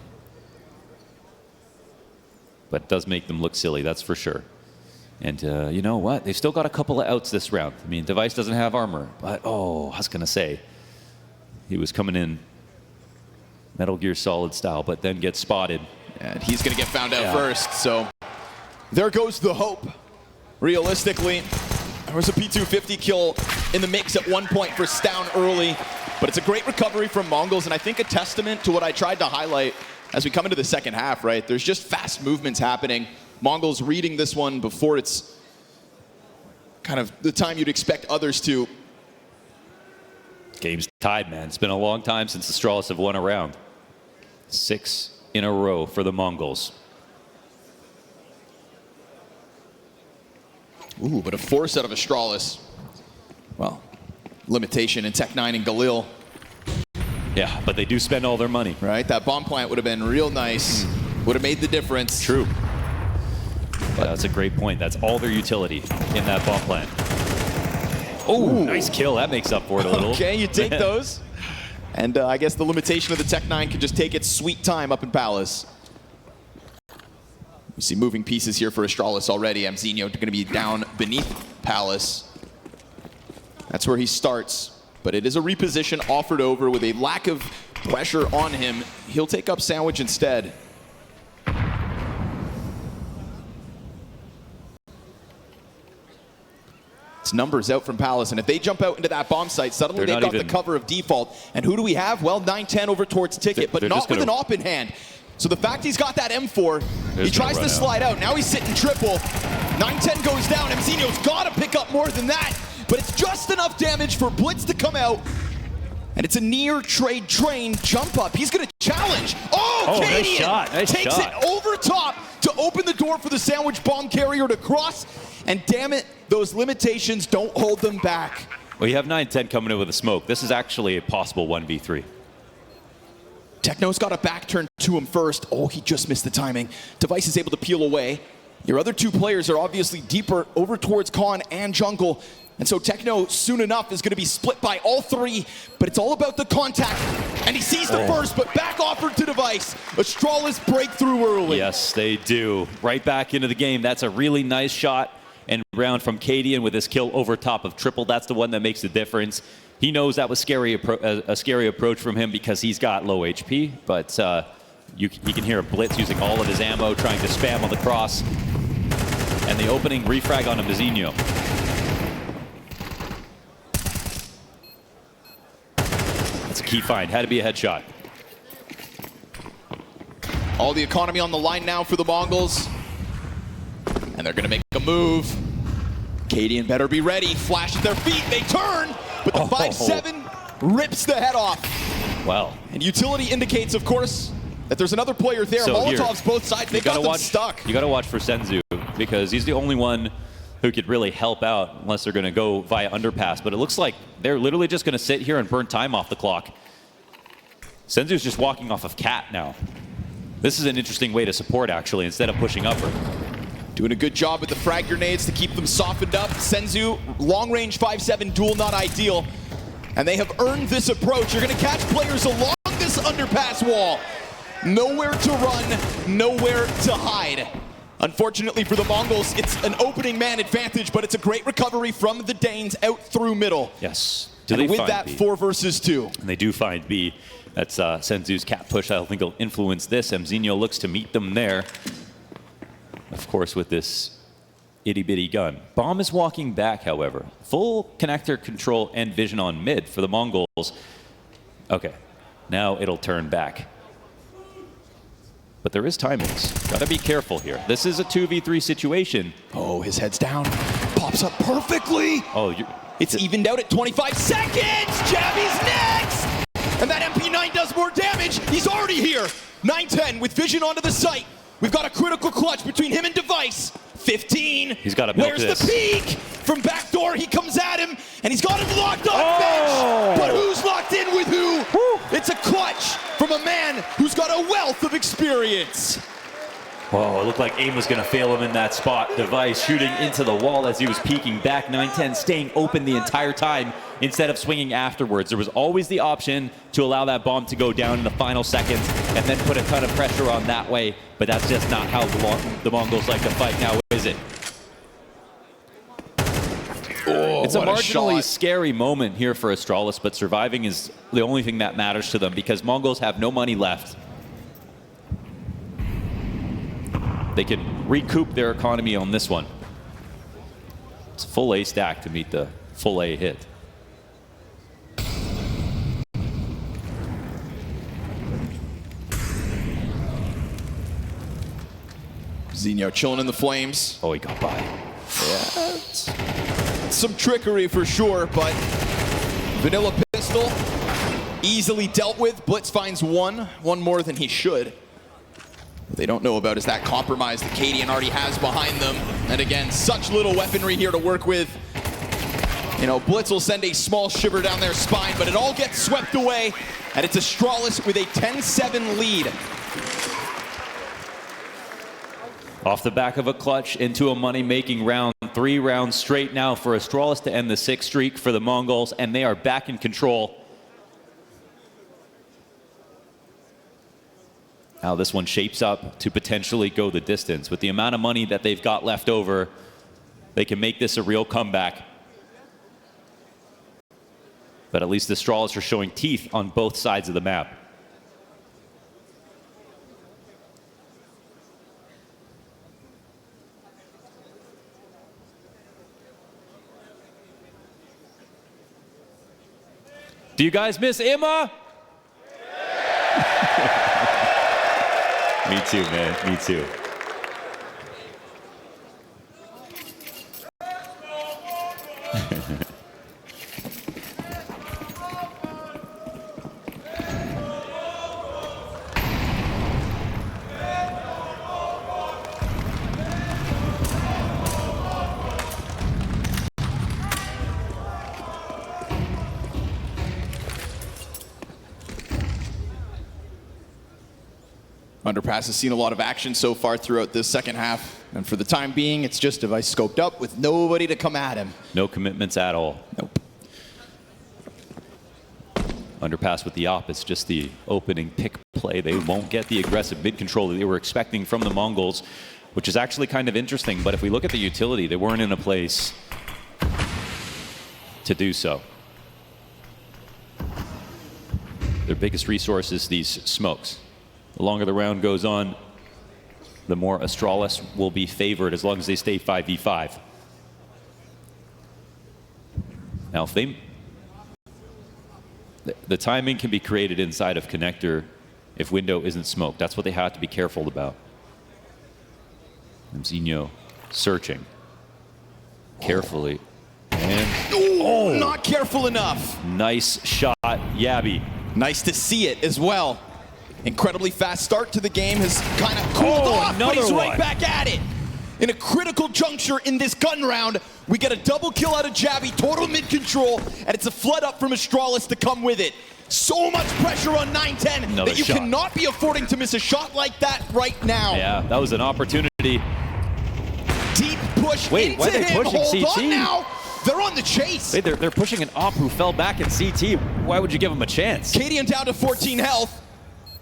[SPEAKER 4] But it does make them look silly, that's for sure. And you know what? They've still got a couple of outs this round. I mean, Device doesn't have armor, but I was going to say, he was coming in Metal Gear Solid style, but then gets spotted.
[SPEAKER 3] And he's going to get found out first, so there goes the hope. Realistically, there was a P250 kill in the mix at one point for Stown early, but it's a great recovery from MongolZ, and I think a testament to what I tried to highlight as we come into the second half, right? There's just fast movements happening. MongolZ reading this one before it's kind of the time you'd expect others to.
[SPEAKER 4] Game's tied, man. It's been a long time since the Astralis have won a round. 6 in a row for the MongolZ.
[SPEAKER 3] Ooh, but a force out of Astralis. Well, limitation in Tech9 and Galil.
[SPEAKER 4] Yeah, but they do spend all their money.
[SPEAKER 3] Right, that bomb plant would have been real nice. Would have made the difference.
[SPEAKER 4] True. But that's a great point. That's all their utility in that bomb plant. Oh, nice kill. That makes up for it a little.
[SPEAKER 3] Okay, you take those. And I guess the limitation of the Tech9 can just take its sweet time up in Palace. We see moving pieces here for Astralis already. Amzinho going to be down beneath Palace. That's where he starts. But it is a reposition offered over with a lack of pressure on him. He'll take up Sandwich instead. It's numbers out from Palace, and if they jump out into that bomb site, suddenly they've got the cover of default. And who do we have? Well, 910 over towards Ticket, but not with an op in hand. So the fact he's got that M4, he tries to slide out. Now he's sitting triple. 910 goes down. Amzinho's got to pick up more than that, but it's just enough damage for Blitz to come out. And it's a near trade train jump up. He's going to challenge. Oh,
[SPEAKER 4] nice shot.
[SPEAKER 3] Takes it over top to open the door for the Sandwich bomb carrier to cross. And damn it, those limitations don't hold them back.
[SPEAKER 4] Well, you have 910 coming in with a smoke. This is actually a possible 1v3.
[SPEAKER 3] Techno's got a back turn to him first. Oh, he just missed the timing. Device is able to peel away. Your other two players are obviously deeper over towards Khan and Jungle. And so Techno, soon enough, is going to be split by all three, but it's all about the contact. And he sees the first, but back offered to Device. Astralis breakthrough early.
[SPEAKER 4] Yes, they do. Right back into the game. That's a really nice shot. And Round from Cadian with his kill over top of Triple, that's the one that makes the difference. He knows that was a scary approach from him because he's got low HP, but he can hear a Blitz using all of his ammo, trying to spam on the cross. And the opening refrag on a Mouzinho. That's a key find, had to be a headshot.
[SPEAKER 3] All the economy on the line now for the MongolZ. And they're gonna make a move. Cadian better be ready. Flash at their feet, they turn, but the 5-7 rips the head off.
[SPEAKER 4] Wow.
[SPEAKER 3] And utility indicates, of course, that there's another player there.
[SPEAKER 4] So
[SPEAKER 3] Molotovs both sides, they got them stuck.
[SPEAKER 4] You gotta watch for Senzu, because he's the only one who could really help out unless they're gonna go via underpass. But it looks like they're literally just gonna sit here and burn time off the clock. Senzu's just walking off of Cat now. This is an interesting way to support, actually, instead of pushing upper.
[SPEAKER 3] Doing a good job with the frag grenades to keep them softened up. Senzu, long-range 5-7 duel, not ideal. And they have earned this approach. You're gonna catch players along this underpass wall. Nowhere to run, nowhere to hide. Unfortunately for the MongolZ, it's an opening man advantage, but it's a great recovery from the Danes out through middle.
[SPEAKER 4] Yes.
[SPEAKER 3] And with that, B? 4 versus 2.
[SPEAKER 4] And they do find B. That's Senzu's Cat push. I don't think he'll influence this. Mouzinho looks to meet them there. Of course, with this itty-bitty gun. Bomb is walking back, however. Full connector control and vision on mid for the MongolZ. Okay, now it'll turn back. But there is timings. Gotta be careful here. This is a 2v3 situation.
[SPEAKER 3] Oh, his head's down. Pops up perfectly.
[SPEAKER 4] Oh,
[SPEAKER 3] it's evened out at 25 seconds. Jabby's next. And that MP9 does more damage. He's already here. 9-10 with vision onto the site. We've got a critical clutch between him and Device. 15.
[SPEAKER 4] He's got to milk
[SPEAKER 3] Where's
[SPEAKER 4] this.
[SPEAKER 3] The peak? From backdoor, he comes at him, and he's got him locked on bench. But who's locked in with who? It's a clutch from a man who's got a wealth of experience.
[SPEAKER 4] Whoa, it looked like aim was going to fail him in that spot. Device shooting into the wall as he was peeking back. 9-10 staying open the entire time instead of swinging afterwards. There was always the option to allow that bomb to go down in the final seconds and then put a ton of pressure on that way. But that's just not how the MongolZ like to fight now, is it?
[SPEAKER 3] Oh,
[SPEAKER 4] it's a marginally scary moment here for Astralis, but surviving is the only thing that matters to them because MongolZ have no money left. They can recoup their economy on this one. It's a full A stack to meet the full A hit.
[SPEAKER 3] Zinho chilling in the flames.
[SPEAKER 4] Oh, he got by.
[SPEAKER 3] Yeah, some trickery for sure, but vanilla pistol easily dealt with. Blitz finds one more than he should. What they don't know about is that compromise that Cadian already has behind them. And again, such little weaponry here to work with. You know, Blitz will send a small shiver down their spine, but it all gets swept away. And it's Astralis with a 10-7 lead.
[SPEAKER 4] Off the back of a clutch into a money-making round. 3 rounds straight now for Astralis to end the 6th streak for the MongolZ, and they are back in control. Now this one shapes up to potentially go the distance. With the amount of money that they've got left over, they can make this a real comeback. But at least the Astralis are showing teeth on both sides of the map. Do you guys miss Emma? Me too, man. Me too.
[SPEAKER 3] Underpass has seen a lot of action so far throughout this second half. And for the time being, it's just Device scoped up with nobody to come at him.
[SPEAKER 4] No commitments at all.
[SPEAKER 3] Nope.
[SPEAKER 4] Underpass with the op, it's just the opening pick play. They won't get the aggressive mid control that they were expecting from the MongolZ. which is actually kind of interesting. But if we look at the utility, they weren't in a place to do so. Their biggest resource is these smokes. The longer the round goes on, the more Astralis will be favored as long as they stay 5v5. Now, if they... The timing can be created inside of connector if window isn't smoked. That's what they have to be careful about. Zinho searching carefully. And
[SPEAKER 3] not careful enough.
[SPEAKER 4] Nice shot, Yabby.
[SPEAKER 3] Nice to see it as well. Incredibly fast start to the game has kind of cooled off, but he's right back at it. In a critical juncture in this gun round, we get a double kill out of Jabby, total mid-control, and it's a flood up from Astralis to come with it. So much pressure on 910 that you cannot be affording to miss a shot like that right now.
[SPEAKER 4] Yeah, that was an opportunity.
[SPEAKER 3] Deep push
[SPEAKER 4] Wait,
[SPEAKER 3] into
[SPEAKER 4] why are they
[SPEAKER 3] him.
[SPEAKER 4] pushing
[SPEAKER 3] Hold
[SPEAKER 4] CT?
[SPEAKER 3] on now. They're on the chase.
[SPEAKER 4] Wait, they're pushing an op who fell back in CT. Why would you give him a chance?
[SPEAKER 3] Cadian down to 14 health.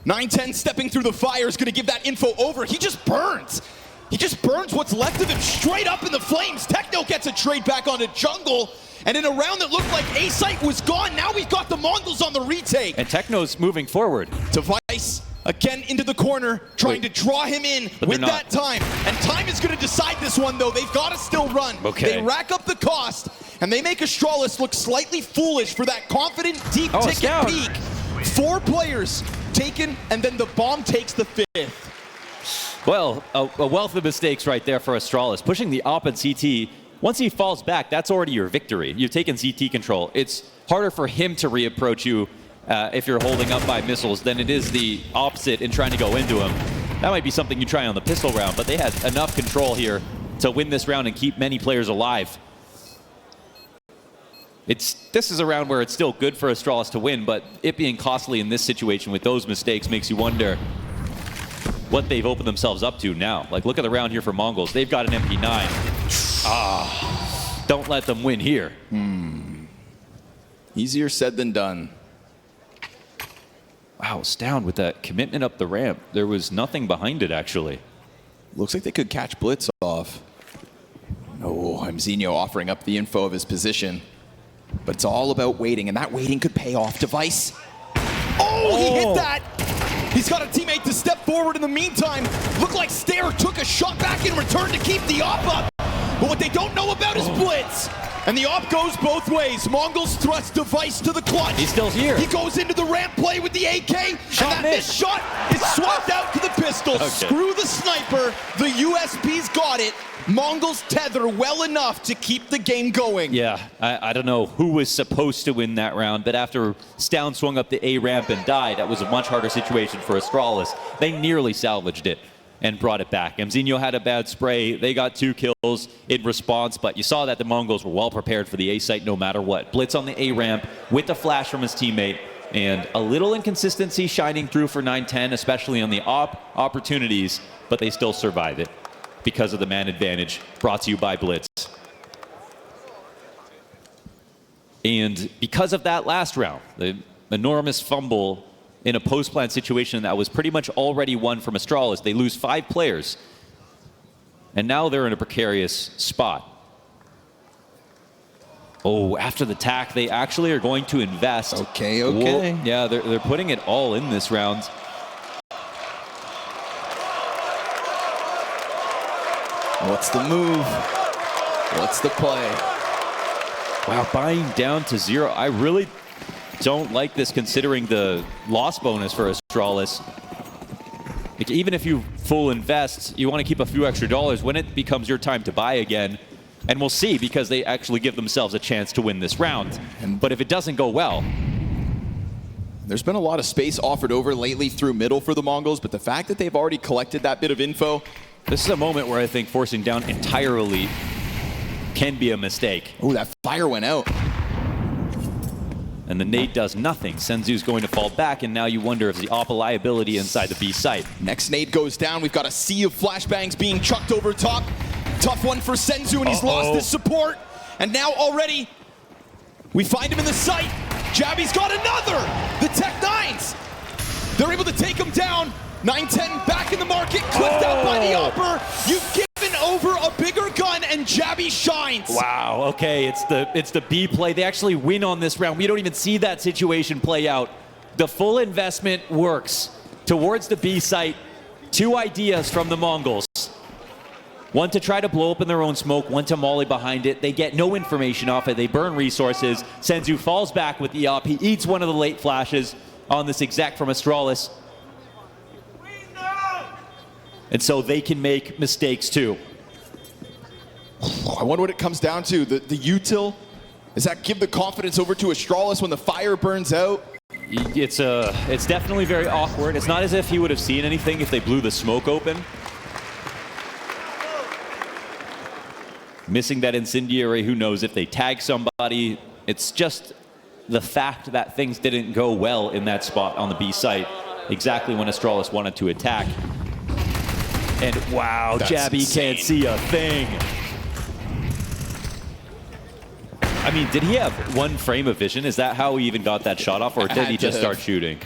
[SPEAKER 3] 910 stepping through the fire is going to give that info over. He just burns. He just burns what's left of him straight up in the flames. Techno gets a trade back onto jungle. And in a round that looked like A-Site was gone, now we've got the MongolZ on the retake.
[SPEAKER 4] And Techno's moving forward.
[SPEAKER 3] Device again into the corner, trying to draw him in with that time. And time is going to decide this one, though. They've got to still run.
[SPEAKER 4] Okay.
[SPEAKER 3] They rack up the cost, and they make Astralis look slightly foolish for that confident deep ticket peak. 4 players taken, and then the bomb takes the 5th.
[SPEAKER 4] Well, a wealth of mistakes right there for Astralis. Pushing the op and CT. Once he falls back, that's already your victory. You've taken CT control. It's harder for him to reapproach you if you're holding up by missiles than it is the opposite in trying to go into him. That might be something you try on the pistol round, but they had enough control here to win this round and keep many players alive. This is a round where it's still good for Astralis to win, but it being costly in this situation with those mistakes makes you wonder what they've opened themselves up to now. Like, look at the round here for MongolZ. They've got an MP9. Don't let them win here.
[SPEAKER 3] Easier said than done.
[SPEAKER 4] Wow, Astound with that commitment up the ramp. There was nothing behind it, actually.
[SPEAKER 3] Looks like they could catch Blitz off. Oh, Zinho offering up the info of his position. But it's all about waiting, and that waiting could pay off. Device. Oh, he hit that! He's got a teammate to step forward in the meantime. Looked like Stare took a shot back in return to keep the op up. But what they don't know about is Blitz. And the op goes both ways. MongolZ thrust Device to the clutch.
[SPEAKER 4] He's still here.
[SPEAKER 3] He goes into the ramp play with the AK. And that missed shot is swapped out to the pistol. Okay. Screw the sniper. The USP's got it. MongolZ tether well enough to keep the game going.
[SPEAKER 4] Yeah, I don't know who was supposed to win that round, but after Stound swung up the A ramp and died, that was a much harder situation for Astralis. They nearly salvaged it and brought it back. Zinho had a bad spray. They got 2 kills in response, but you saw that the MongolZ were well prepared for the A site no matter what. Blitz on the A ramp with the flash from his teammate, and a little inconsistency shining through for 910, especially on the opportunities, but they still survive it because of the man advantage brought to you by Blitz. And because of that last round, the enormous fumble in a post-plant situation that was pretty much already won from Astralis, they lose 5 players. And now they're in a precarious spot. Oh, after the tack, they actually are going to invest.
[SPEAKER 3] Okay.
[SPEAKER 4] Whoa. Yeah, they're putting it all in this round.
[SPEAKER 3] What's the move? What's the play?
[SPEAKER 4] Wow, buying down to 0. I really don't like this considering the loss bonus for Astralis. Like, even if you full invest, you want to keep a few extra dollars when it becomes your time to buy again. And we'll see, because they actually give themselves a chance to win this round. But if it doesn't go well...
[SPEAKER 3] There's been a lot of space offered over lately through middle for the MongolZ, but the fact that they've already collected that bit of info...
[SPEAKER 4] This is a moment where I think forcing down entirely can be a mistake.
[SPEAKER 3] Oh, that fire went out.
[SPEAKER 4] And the nade does nothing. Senzu's going to fall back, and now you wonder if the op liability inside the B site.
[SPEAKER 3] Next nade goes down. We've got a sea of flashbangs being chucked over top. Tough one for Senzu, and he's lost his support. And now already, we find him in the site. Jabby's got another! The Tech 9s! They're able to take him down. 9-10 back in the market, clipped out by the upper. You've given over a bigger gun, and Jabby shines.
[SPEAKER 4] Wow, okay, it's the B play. They actually win on this round. We don't even see that situation play out. The full investment works towards the B site. 2 ideas from the MongolZ. One to try to blow up in their own smoke, one to molly behind it. They get no information off it. They burn resources. Senzu falls back with the up. He eats one of the late flashes on this exec from Astralis. And so they can make mistakes too.
[SPEAKER 3] I wonder what it comes down to. The util, does that give the confidence over to Astralis when the fire burns out?
[SPEAKER 4] It's definitely very awkward. It's not as if he would have seen anything if they blew the smoke open. Missing that incendiary, who knows if they tag somebody. It's just the fact that things didn't go well in that spot on the B site, exactly when Astralis wanted to attack. And wow, Jabby can't see a thing. I mean, did he have 1 frame of vision? Is that how he even got that shot off, or did he just start shooting?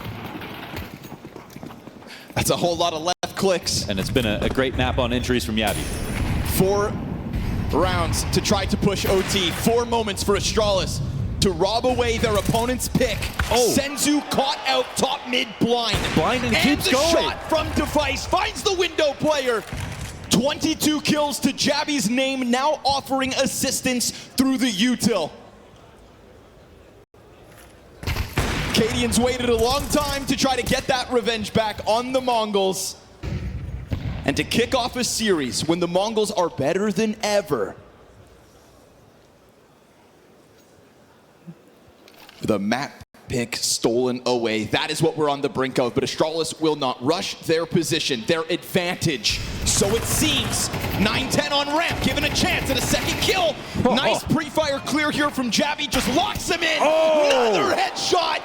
[SPEAKER 3] That's a whole lot of left clicks.
[SPEAKER 4] And it's been a great map on entries from Jabby.
[SPEAKER 3] 4 rounds to try to push OT. 4 moments for Astralis to rob away their opponent's pick.
[SPEAKER 4] Oh.
[SPEAKER 3] Senzu caught out top mid blind.
[SPEAKER 4] And keeps
[SPEAKER 3] the
[SPEAKER 4] going.
[SPEAKER 3] Shot from Device finds the window player. 22 kills to Jabby's name, now offering assistance through the util. Cadians waited a long time to try to get that revenge back on the MongolZ. And to kick off a series when the MongolZ are better than ever. The map pick stolen away. That is what we're on the brink of, but Astralis will not rush their position, their advantage. So it seems. 9-10 on ramp, given a chance at a second kill. Nice pre-fire clear here from Jabby, just locks him in. Another headshot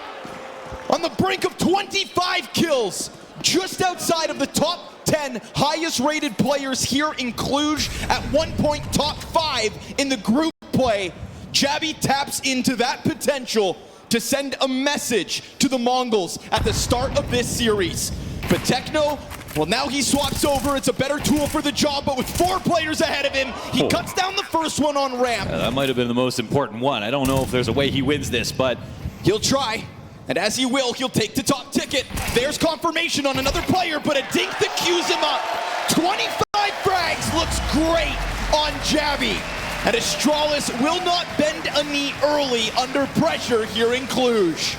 [SPEAKER 3] on the brink of 25 kills. Just outside of the top 10 highest rated players here in Cluj, at one point top 5 in the group play. Jabby taps into that potential to send a message to the MongolZ at the start of this series. But Techno, well, now he swaps over. It's a better tool for the job, but with 4 players ahead of him, he cuts down the first one on ramp.
[SPEAKER 4] That might have been the most important one. I don't know if there's a way he wins this, but
[SPEAKER 3] he'll try. And as he will, he'll take the top ticket. There's confirmation on another player, but a dink that cues him up. 25 frags looks great on Jabby. And Astralis will not bend a knee early under pressure here in Cluj.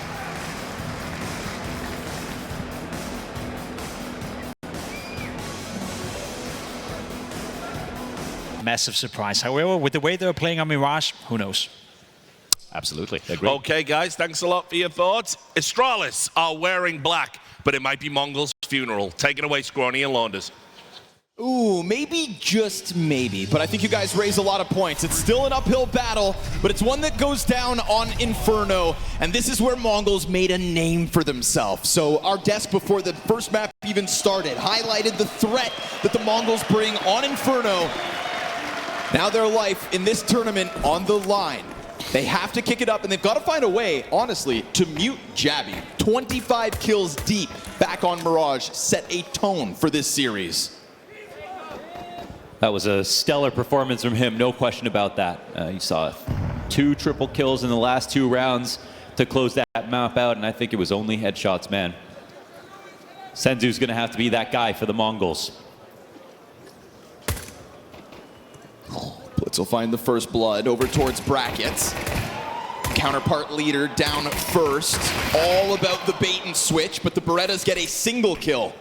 [SPEAKER 1] Massive surprise. However, with the way they're playing on Mirage, who knows?
[SPEAKER 4] absolutely. Agree.
[SPEAKER 2] Okay, guys, thanks a lot for your thoughts. Astralis are wearing black, but it might be MongolZ funeral. Take it away, Scrawny and Launders.
[SPEAKER 3] Ooh, maybe, just maybe, but I think you guys raise a lot of points. It's still an uphill battle, but it's one that goes down on Inferno, and this is where MongolZ made a name for themselves. So our desk before the first map even started highlighted the threat that the MongolZ bring on Inferno. Now their life in this tournament on the line. They have to kick it up, and they've got to find a way, honestly, to mute Jabby. 25 kills deep back on Mirage set a tone for this series.
[SPEAKER 4] That was a stellar performance from him, no question about that. You saw 2 triple kills in the last 2 rounds to close that map out, and I think it was only headshots, man. Senzu's gonna have to be that guy for the MongolZ.
[SPEAKER 3] Blitz will find the first blood over towards brackets. Counterpart leader down first. All about the bait and switch, but the Berettas get a single kill.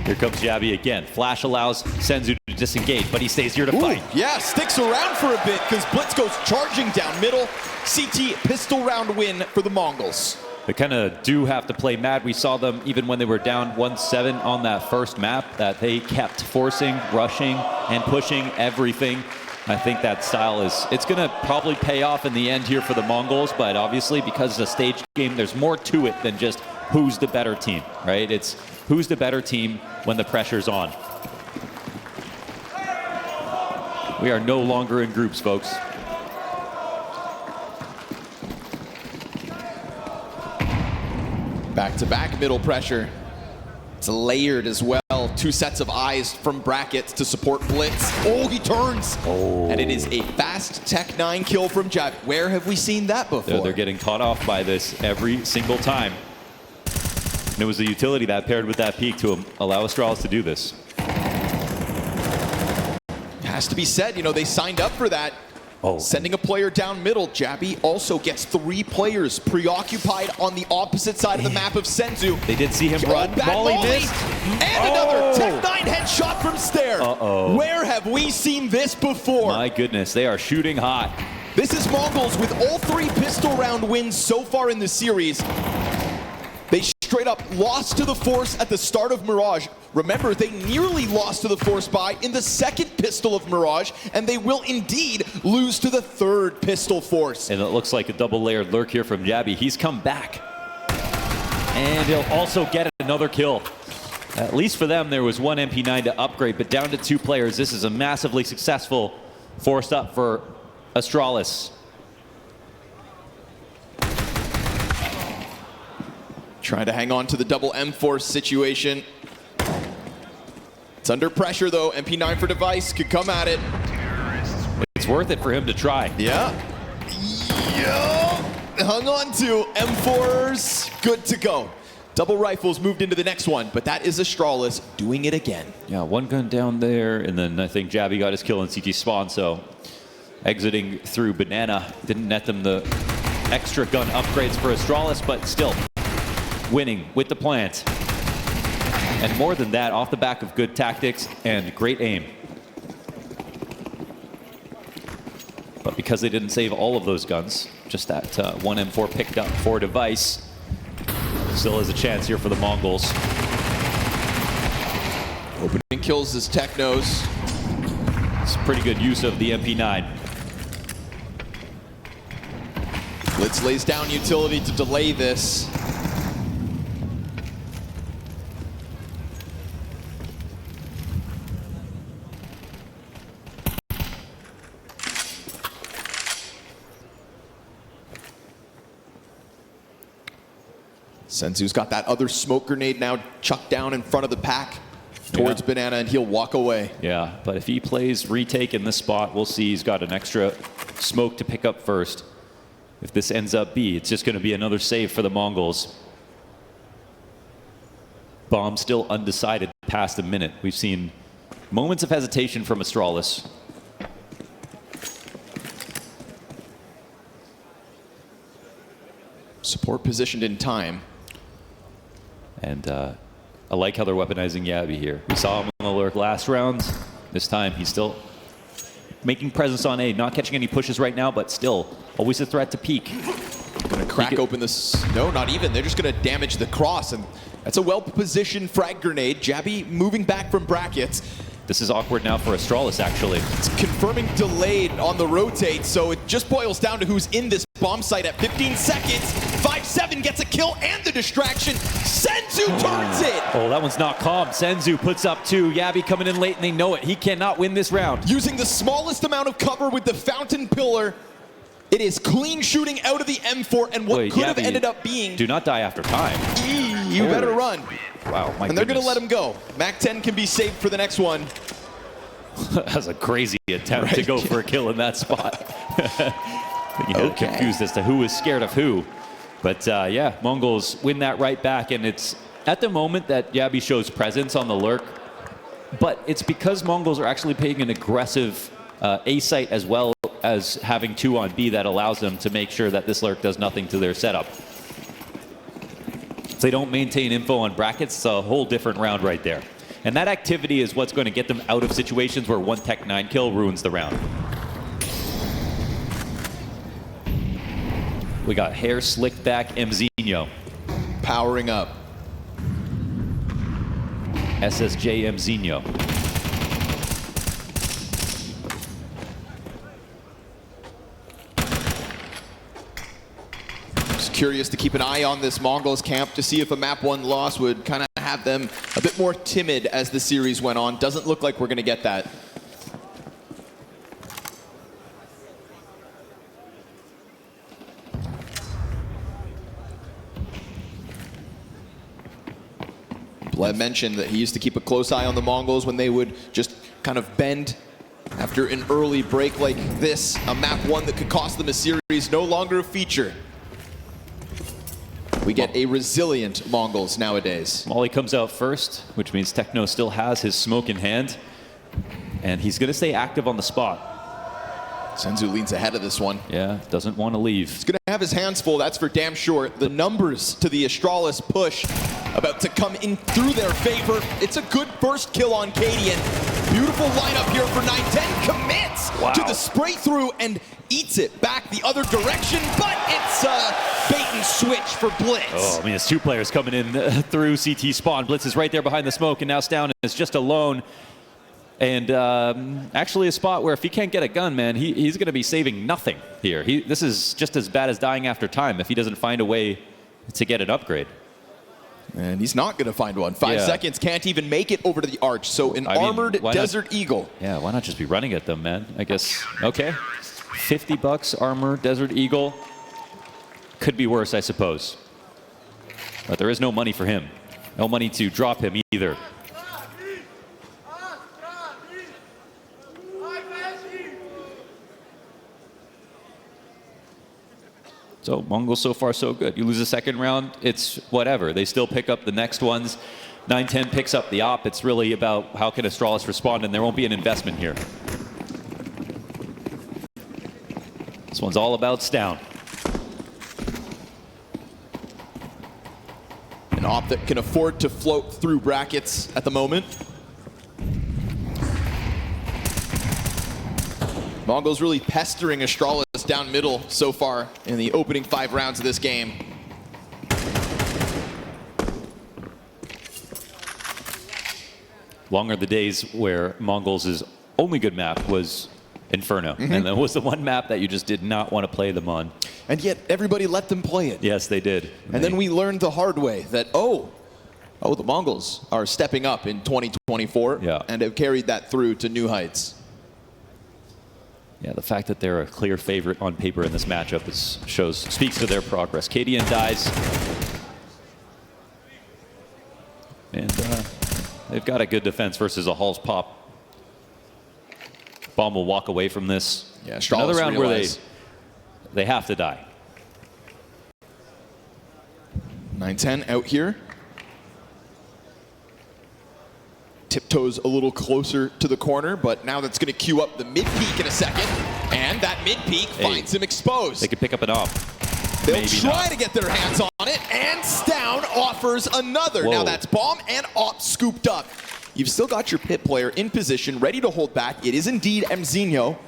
[SPEAKER 4] Here comes Jabby again. Flash allows Senzu to disengage, but he stays here to fight.
[SPEAKER 3] Yeah, sticks around for a bit because Blitz goes charging down middle. CT pistol round win for the MongolZ.
[SPEAKER 4] They kind of do have to play mad. We saw them even when they were down 1-7 on that first map, that they kept forcing, rushing, and pushing everything. I think that style it's going to probably pay off in the end here for the MongolZ, but obviously because it's a stage game, there's more to it than just who's the better team, right? It's who's the better team when the pressure's on. We are no longer in groups, folks.
[SPEAKER 3] Back-to-back middle pressure. It's layered as well. two sets of eyes from brackets to support Blitz. Oh, he turns! Oh. And it is a fast Tech 9 kill from Jab. Where have we seen that before?
[SPEAKER 4] They're getting caught off by this every single time. And it was the utility that paired with that peak to allow Astralis to do this.
[SPEAKER 3] Has to be said, you know, they signed up for that.
[SPEAKER 4] Oh.
[SPEAKER 3] Sending a player down middle. Jabby also gets 3 players preoccupied on the opposite side of the map of Senzu.
[SPEAKER 4] They did see him run.
[SPEAKER 3] Volley
[SPEAKER 4] missed.
[SPEAKER 3] And another Tech 9 headshot from Stair.
[SPEAKER 4] Uh-oh.
[SPEAKER 3] Where have we seen this before?
[SPEAKER 4] My goodness, they are shooting hot.
[SPEAKER 3] This is MongolZ with all 3 pistol round wins so far in the series. They straight up lost to the Force at the start of Mirage. Remember, they nearly lost to the Force buy in the second pistol of Mirage, and they will indeed lose to the third pistol Force.
[SPEAKER 4] And it looks like a double-layered lurk here from Jabby. He's come back. And he'll also get another kill. At least for them, there was one MP9 to upgrade, but down to 2 players. This is a massively successful forced up for Astralis.
[SPEAKER 3] Trying to hang on to the double M-Force situation. It's under pressure though. MP9 for device could come at it.
[SPEAKER 4] It's worth it for him to try.
[SPEAKER 3] Yeah. Hung on to M4s. Good to go. Double rifles moved into the next one, but that is Astralis doing it again.
[SPEAKER 4] Yeah, one gun down there, and then I think Jabby got his kill in CT spawn, so exiting through Banana didn't net them the extra gun upgrades for Astralis, but still winning with the plant. And more than that, off the back of good tactics and great aim. But because they didn't save all of those guns, just that one M4 picked up for device, still has a chance here for the MongolZ.
[SPEAKER 3] Opening kills as Tech knows.
[SPEAKER 4] It's pretty good use of the MP9.
[SPEAKER 3] Blitz lays down utility to delay this. Senzu's got that other smoke grenade now chucked down in front of the pack towards Banana, and he'll walk away.
[SPEAKER 4] Yeah, but if he plays retake in this spot, we'll see he's got an extra smoke to pick up first. If this ends up B, it's just going to be another save for the MongolZ. Bomb still undecided past a minute. We've seen moments of hesitation from Astralis.
[SPEAKER 3] Support positioned in time.
[SPEAKER 4] And I like how they're weaponizing Yabby here. We saw him on the lurk last round. This time he's still making presence on A, not catching any pushes right now, but still always a threat to peek.
[SPEAKER 3] Gonna crack open this. No, not even. They're just gonna damage the cross, and that's a well-positioned frag grenade. Jabby moving back from brackets.
[SPEAKER 4] This is awkward now for Astralis, actually.
[SPEAKER 3] It's confirming delayed on the rotate, so it just boils down to who's in this bomb site at 15 seconds. 5-7 gets a kill and the distraction. Senzu turns it!
[SPEAKER 4] Oh, that one's not calm. Senzu puts up 2. Yabby coming in late, and they know it. He cannot win this round.
[SPEAKER 3] Using the smallest amount of cover with the fountain pillar. It is clean shooting out of the M4, and what could have ended up being...
[SPEAKER 4] Do not die after time.
[SPEAKER 3] You better run.
[SPEAKER 4] Wow, my
[SPEAKER 3] And they're going to let him go. MAC-10 can be saved for the next one.
[SPEAKER 4] That was a crazy attempt to go for a kill in that spot. You get confused as to who is scared of who. But yeah, MongolZ win that right back, and it's at the moment that Yabby shows presence on the lurk, but it's because MongolZ are actually playing an aggressive A site as well as having 2 on B that allows them to make sure that this lurk does nothing to their setup. If they don't maintain info on brackets, it's a whole different round right there. And that activity is what's going to get them out of situations where one Tech 9 kill ruins the round. We got hair slicked back Mzinho.
[SPEAKER 3] Powering up.
[SPEAKER 4] SSJ Mzinho.
[SPEAKER 3] Just curious to keep an eye on this MongolZ camp to see if a map 1 loss would kind of have them a bit more timid as the series went on. Doesn't look like we're going to get that. Lev mentioned that he used to keep a close eye on the MongolZ when they would just kind of bend after an early break like this. A map one that could cost them a series, no longer a feature. We get a resilient MongolZ nowadays.
[SPEAKER 4] Molly comes out first, which means Techno still has his smoke in hand. And he's going to stay active on the spot.
[SPEAKER 3] Senzu leans ahead of this one.
[SPEAKER 4] Yeah, doesn't want to leave.
[SPEAKER 3] He's going to have his hands full, that's for damn sure. The numbers to the Astralis push about to come in through their favor. It's a good first kill on Cadian. Beautiful lineup here for 910. Commits to the spray through and eats it back the other direction, but it's a bait and switch for Blitz.
[SPEAKER 4] Oh, I mean, it's two players coming in through CT spawn. Blitz is right there behind the smoke, and now Stown is just alone. And actually a spot where if he can't get a gun, man, he's going to be saving nothing here. This is just as bad as dying after time if he doesn't find a way to get an upgrade.
[SPEAKER 3] And he's not going to find one. 5 seconds, can't even make it over to the arch. So an armored Desert Eagle.
[SPEAKER 4] Yeah, why not just be running at them, man? I guess, okay. $50 armor, Desert Eagle. Could be worse, I suppose. But there is no money for him. No money to drop him either. So MongolZ so far so good. You lose the second round, it's whatever. They still pick up the next ones. 910 picks up the op. It's really about how can Astralis respond, and there won't be an investment here. This one's all about Stown.
[SPEAKER 3] An op that can afford to float through brackets at the moment. MongolZ really pestering Astralis down middle so far in the opening 5 rounds of this game.
[SPEAKER 4] Long are the days where MongolZ's only good map was Inferno. And that was the one map that you just did not want to play them on.
[SPEAKER 3] And yet everybody let them play it.
[SPEAKER 4] Yes, they did.
[SPEAKER 3] And then we learned the hard way that, the MongolZ are stepping up in 2024 and have carried that through to new heights.
[SPEAKER 4] Yeah, the fact that they're a clear favorite on paper in this matchup speaks to their progress. Cadian dies. And they've got a good defense versus a Hall's pop. Bomb will walk away from this.
[SPEAKER 3] Yeah, Astralis
[SPEAKER 4] another round where they have to die.
[SPEAKER 3] 910 out here. Tiptoes a little closer to the corner, but now that's going to queue up the mid-peak in a second, and that mid-peak finds him exposed.
[SPEAKER 4] They could pick up an op.
[SPEAKER 3] They'll try to get their hands on it, and Stown offers another. Now that's bomb and op scooped up. You've still got your pit player in position, ready to hold back. It is indeed Mzinho.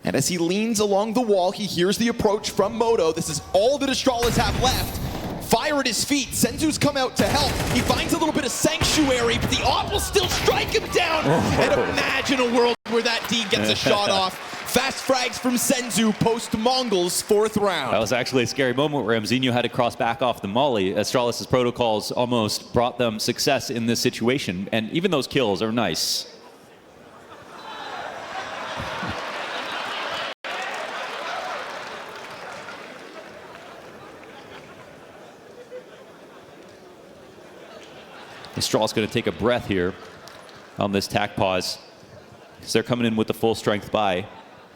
[SPEAKER 3] And as he leans along the wall, he hears the approach from Moto. This is all that Astralis have left. Fire at his feet. Senzu's come out to help. He finds a little bit of sanctuary, but the op will still strike him down. And imagine a world where that D gets a shot off. Fast frags from Senzu post MongolZ 4th round.
[SPEAKER 4] That was actually a scary moment where Mzinho had to cross back off the molly. Astralis' protocols almost brought them success in this situation, and even those kills are nice. Astralis going to take a breath here on this tack pause because they're coming in with the full strength buy.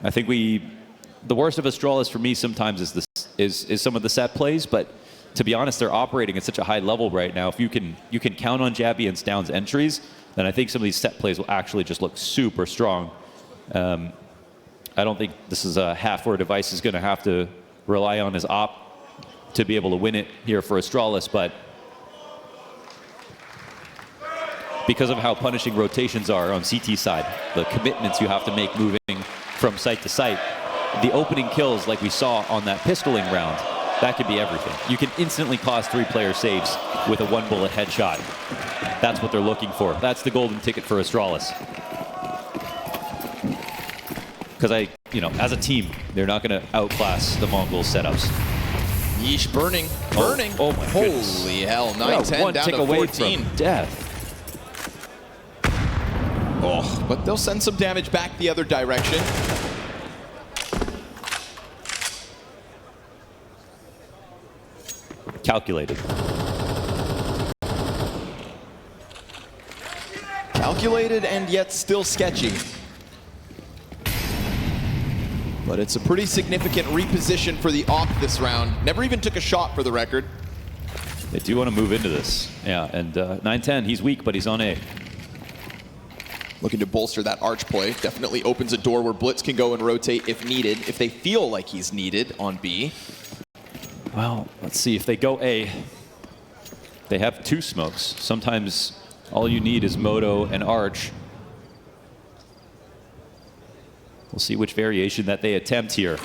[SPEAKER 4] I think the worst of Astralis for me sometimes is some of the set plays, but to be honest, they're operating at such a high level right now. If you can count on Jabby and Stown's entries, then I think some of these set plays will actually just look super strong. I don't think this is a half where Device is going to have to rely on his op to be able to win it here for Astralis, but because of how punishing rotations are on CT side, the commitments you have to make moving from site to site, the opening kills like we saw on that pistoling round, that could be everything. You can instantly cause 3-player saves with a 1-bullet headshot. That's what they're looking for. That's the golden ticket for Astralis. Because as a team, they're not going to outclass the MongolZ setups.
[SPEAKER 3] Yeesh, burning.
[SPEAKER 4] Oh my goodness.
[SPEAKER 3] Holy hell, 9-10 down to 14.
[SPEAKER 4] From death.
[SPEAKER 3] Oh, but they'll send some damage back the other direction.
[SPEAKER 4] Calculated.
[SPEAKER 3] Calculated and yet still sketchy. But it's a pretty significant reposition for the Op this round. Never even took a shot for the record.
[SPEAKER 4] They do want to move into this. Yeah, and 9-10, he's weak, but he's on A.
[SPEAKER 3] Looking to bolster that arch play. Definitely opens a door where Blitz can go and rotate if needed, if they feel like he's needed on B.
[SPEAKER 4] Well, let's see. If they go A, they have 2 smokes. Sometimes all you need is Moto and Arch. We'll see which variation that they attempt here.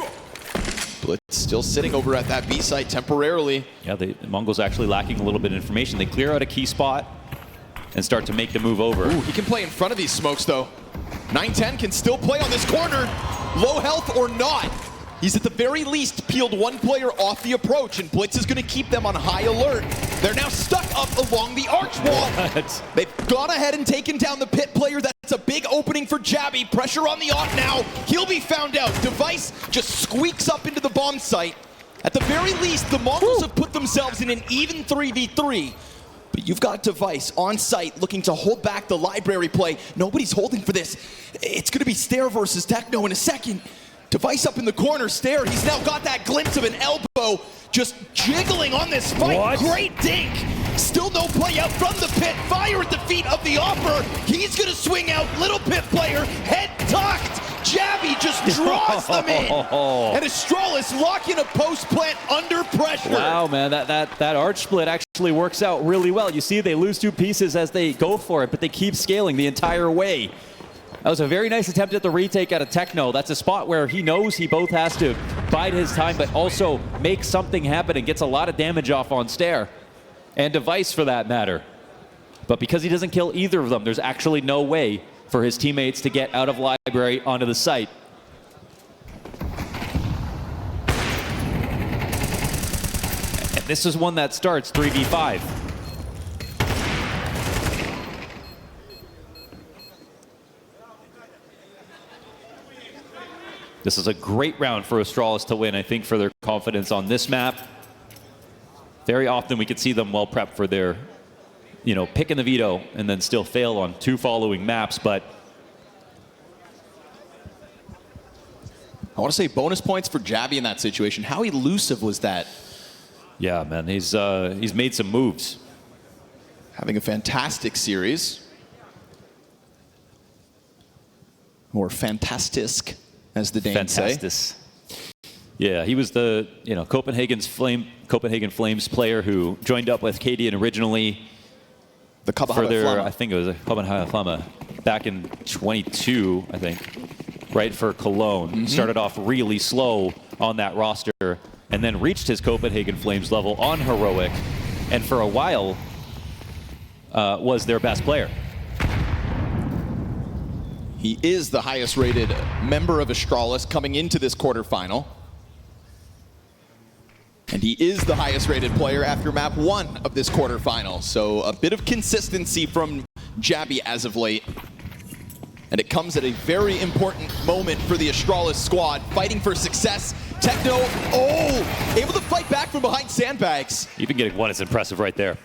[SPEAKER 3] Blitz still sitting over at that B site temporarily.
[SPEAKER 4] Yeah, the MongolZ actually lacking a little bit of information. They clear out a key spot and start to make the move over.
[SPEAKER 3] Ooh, he can play in front of these smokes though. 9-10 can still play on this corner, low health or not. He's at the very least peeled one player off the approach, and Blitz is going to keep them on high alert. They're now stuck up along the arch wall. They've gone ahead and taken down the pit player. That's a big opening for Jabby. Pressure on the Op now. He'll be found out. Device just squeaks up into the bomb site. At the very least, the MongolZ have put themselves in an even 3v3. But you've got Device on site looking to hold back the library play. Nobody's holding for this. It's going to be Stair versus Techno in a second. Device up in the corner, Stair. He's now got that glimpse of an elbow just jiggling on this fight.
[SPEAKER 4] What?
[SPEAKER 3] Great dink. Still no play out from the pit. Fire at the feet of the Opper. He's going to swing out. Little pit player, head tucked. Jabby just draws them in. And Astralis lock in a post plant under pressure.
[SPEAKER 4] Wow, man, that arch split actually works out really well. You see they lose 2 pieces as they go for it, but they keep scaling the entire way. That was a very nice attempt at the retake out of Techno. That's a spot where he knows he both has to bide his time, but also make something happen and gets a lot of damage off on Stair. And Device for that matter. But because he doesn't kill either of them, there's actually no way for his teammates to get out of library onto the site. And this is one that starts 3v5. This is a great round for Astralis to win, I think, for their confidence on this map. Very often we could see them well prepped for their, picking the veto and then still fail on 2 following maps, but
[SPEAKER 3] I want to say bonus points for Jabby in that situation. How elusive was that?
[SPEAKER 4] yeah, man, he's made some moves.
[SPEAKER 3] Having a fantastic series. Or fantastisk, as the Danes say.
[SPEAKER 4] Fantastis. Yeah, he was the Copenhagen Flames player who joined up with Cadian originally
[SPEAKER 3] The
[SPEAKER 4] for their,
[SPEAKER 3] Flamma.
[SPEAKER 4] I think it was a Copenhagen Flamma back in 22, I think, right, for Cologne. Started off really slow on that roster and then reached his Copenhagen Flames level on Heroic, and for a while was their best player.
[SPEAKER 3] He is the highest rated member of Astralis coming into this quarterfinal. And he is the highest rated player after map 1 of this quarterfinal. So a bit of consistency from Jabby as of late. And it comes at a very important moment for the Astralis squad, fighting for success. Techno, able to fight back from behind sandbags.
[SPEAKER 4] Even getting one is impressive right there.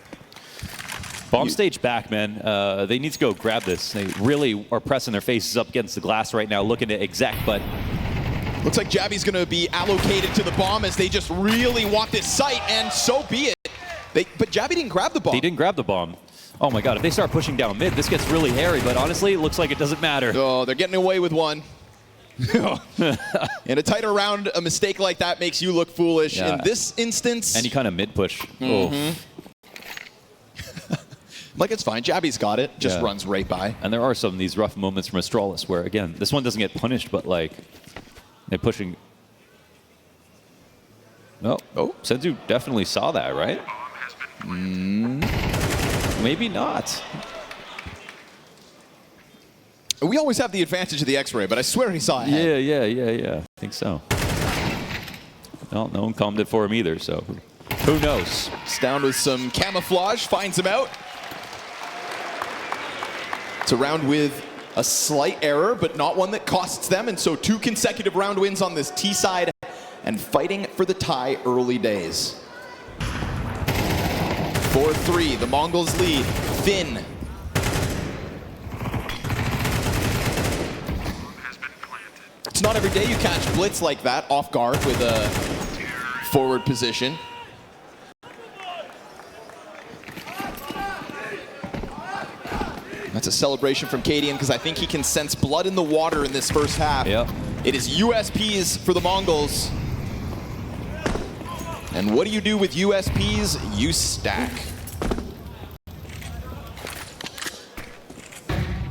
[SPEAKER 4] Bomb stage back, man. They need to go grab this. They really are pressing their faces up against the glass right now, looking to exec, but
[SPEAKER 3] looks like Jabby's going to be allocated to the bomb as they just really want this site, and so be it. But Jabby didn't grab the bomb.
[SPEAKER 4] He didn't grab the bomb. Oh my god, if they start pushing down mid, this gets really hairy, but honestly, it looks like it doesn't matter.
[SPEAKER 3] Oh, they're getting away with one. In a tighter round, a mistake like that makes you look foolish.
[SPEAKER 4] Yeah.
[SPEAKER 3] In this instance...
[SPEAKER 4] Any kind of mid-push. Oh.
[SPEAKER 3] Like, it's fine. Jabby's got it. Just runs right by.
[SPEAKER 4] And there are some of these rough moments from Astralis where, again, this one doesn't get punished, but, like, they're pushing... Oh, Senzu definitely saw that, right? Maybe not.
[SPEAKER 3] We always have the advantage of the X-ray, but I swear he saw it.
[SPEAKER 4] Yeah. I think so. Well, no one calmed it for him either, so who knows?
[SPEAKER 3] It's down with some camouflage, finds him out. It's a round with a slight error, but not one that costs them, and so 2 consecutive round wins on this T side, and fighting for the tie early days. 4-3, the MongolZ lead. Finn It's not every day you catch Blitz like that, off guard with a forward position. That's a celebration from Cadian because I think he can sense blood in the water in this first half.
[SPEAKER 4] Yep.
[SPEAKER 3] It is USPs for the Mongols. And what do you do with USPs? You stack.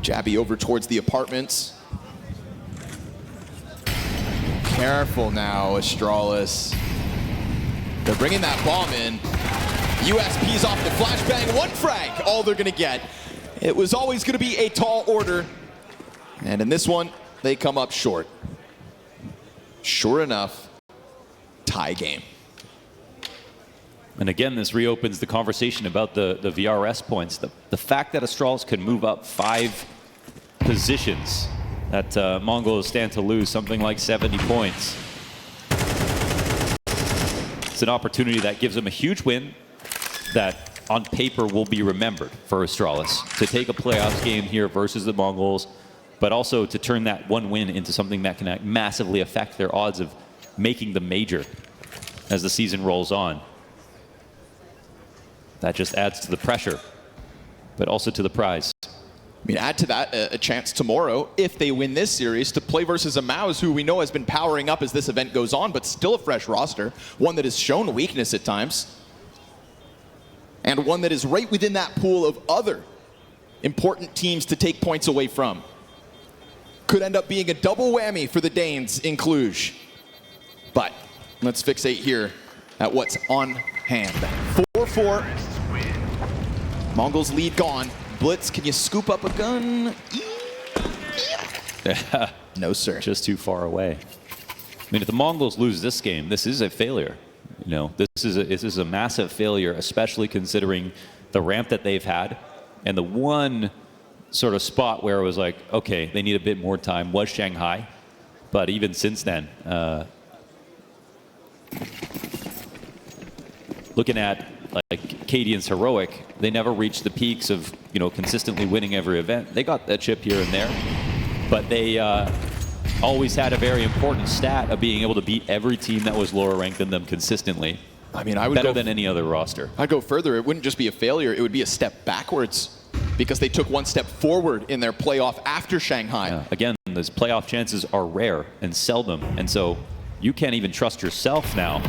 [SPEAKER 3] Jabby over towards the apartments. Careful now, Astralis. They're bringing that bomb in. USPs off the flashbang, one frag, all they're gonna get. It was always gonna be a tall order. And in this one, they come up short. Sure enough, tie game.
[SPEAKER 4] And again, this reopens the conversation about the VRS points. The fact that Astralis can move up 5 positions, that MongolZ stand to lose something like 70 points. It's an opportunity that gives them a huge win that on paper will be remembered for Astralis. To take a playoffs game here versus the MongolZ, but also to turn that one win into something that can massively affect their odds of making the major as the season rolls on. That just adds to the pressure, but also to the prize.
[SPEAKER 3] I mean, add to that a chance tomorrow, if they win this series, to play versus a MOUZ who we know has been powering up as this event goes on, but still a fresh roster, one that has shown weakness at times, and one that is right within that pool of other important teams to take points away from. Could end up being a double whammy for the Danes in Cluj. But let's fixate here at what's on hand. 4-4. MongolZ lead gone. Blitz, can you scoop up a gun? No, sir.
[SPEAKER 4] Just too far away. I mean, if the MongolZ lose this game, this is a failure. You know, this is a massive failure, especially considering the ramp that they've had. And the one sort of spot where it was like, okay, they need a bit more time was Shanghai. But even since then, looking at like Cadian's heroic, they never reached the peaks of, you know, consistently winning every event. They got that chip here and there, but they always had a very important stat of being able to beat every team that was lower ranked than them consistently.
[SPEAKER 3] I mean, I would
[SPEAKER 4] better
[SPEAKER 3] go
[SPEAKER 4] than any other roster.
[SPEAKER 3] I'd go further. It wouldn't just be a failure, it would be a step backwards because they took one step forward in their playoff after Shanghai.
[SPEAKER 4] Yeah. Again, those playoff chances are rare and seldom, and so you can't even trust yourself now.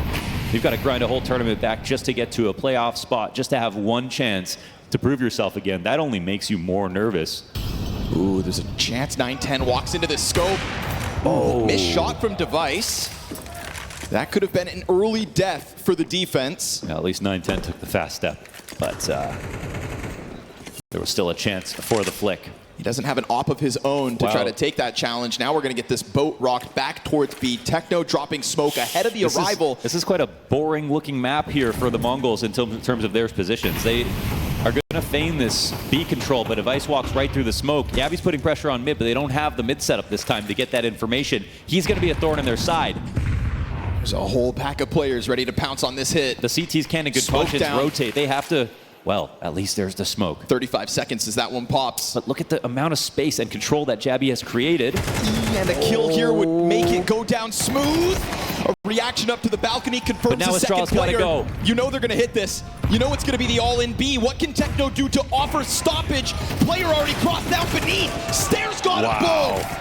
[SPEAKER 4] You've got to grind a whole tournament back just to get to a playoff spot, just to have one chance to prove yourself again. That only makes you more nervous.
[SPEAKER 3] Ooh, there's a chance. 9-10 walks into the scope. Oh, missed shot from Device. That could have been an early death for the defense.
[SPEAKER 4] Yeah, at least 9-10 took the fast step, but there was still a chance for the flick.
[SPEAKER 3] He doesn't have an op of his own to try to take that challenge. Now we're going to get this boat rocked back towards B. Techno dropping smoke ahead of the arrival.
[SPEAKER 4] This is quite a boring looking map here for the MongolZ in terms of their positions. They are going to feign this B control, but Device walks right through the smoke. Gabby's putting pressure on mid, but they don't have the mid setup this time to get that information. He's going to be a thorn in their side.
[SPEAKER 3] There's a whole pack of players ready to pounce on this hit.
[SPEAKER 4] The CTs can in good conscience rotate. They have to, well, at least there's the smoke.
[SPEAKER 3] 35 seconds as that one pops.
[SPEAKER 4] But look at the amount of space and control that Jabby has created.
[SPEAKER 3] And a kill here would make it go down smooth. A reaction up to the balcony confirms
[SPEAKER 4] but now
[SPEAKER 3] the second player.
[SPEAKER 4] Go.
[SPEAKER 3] You know they're going to hit this. You know it's going to be the all-in B. What can Techno do to offer stoppage? Player already crossed down beneath. Stairs got a bow.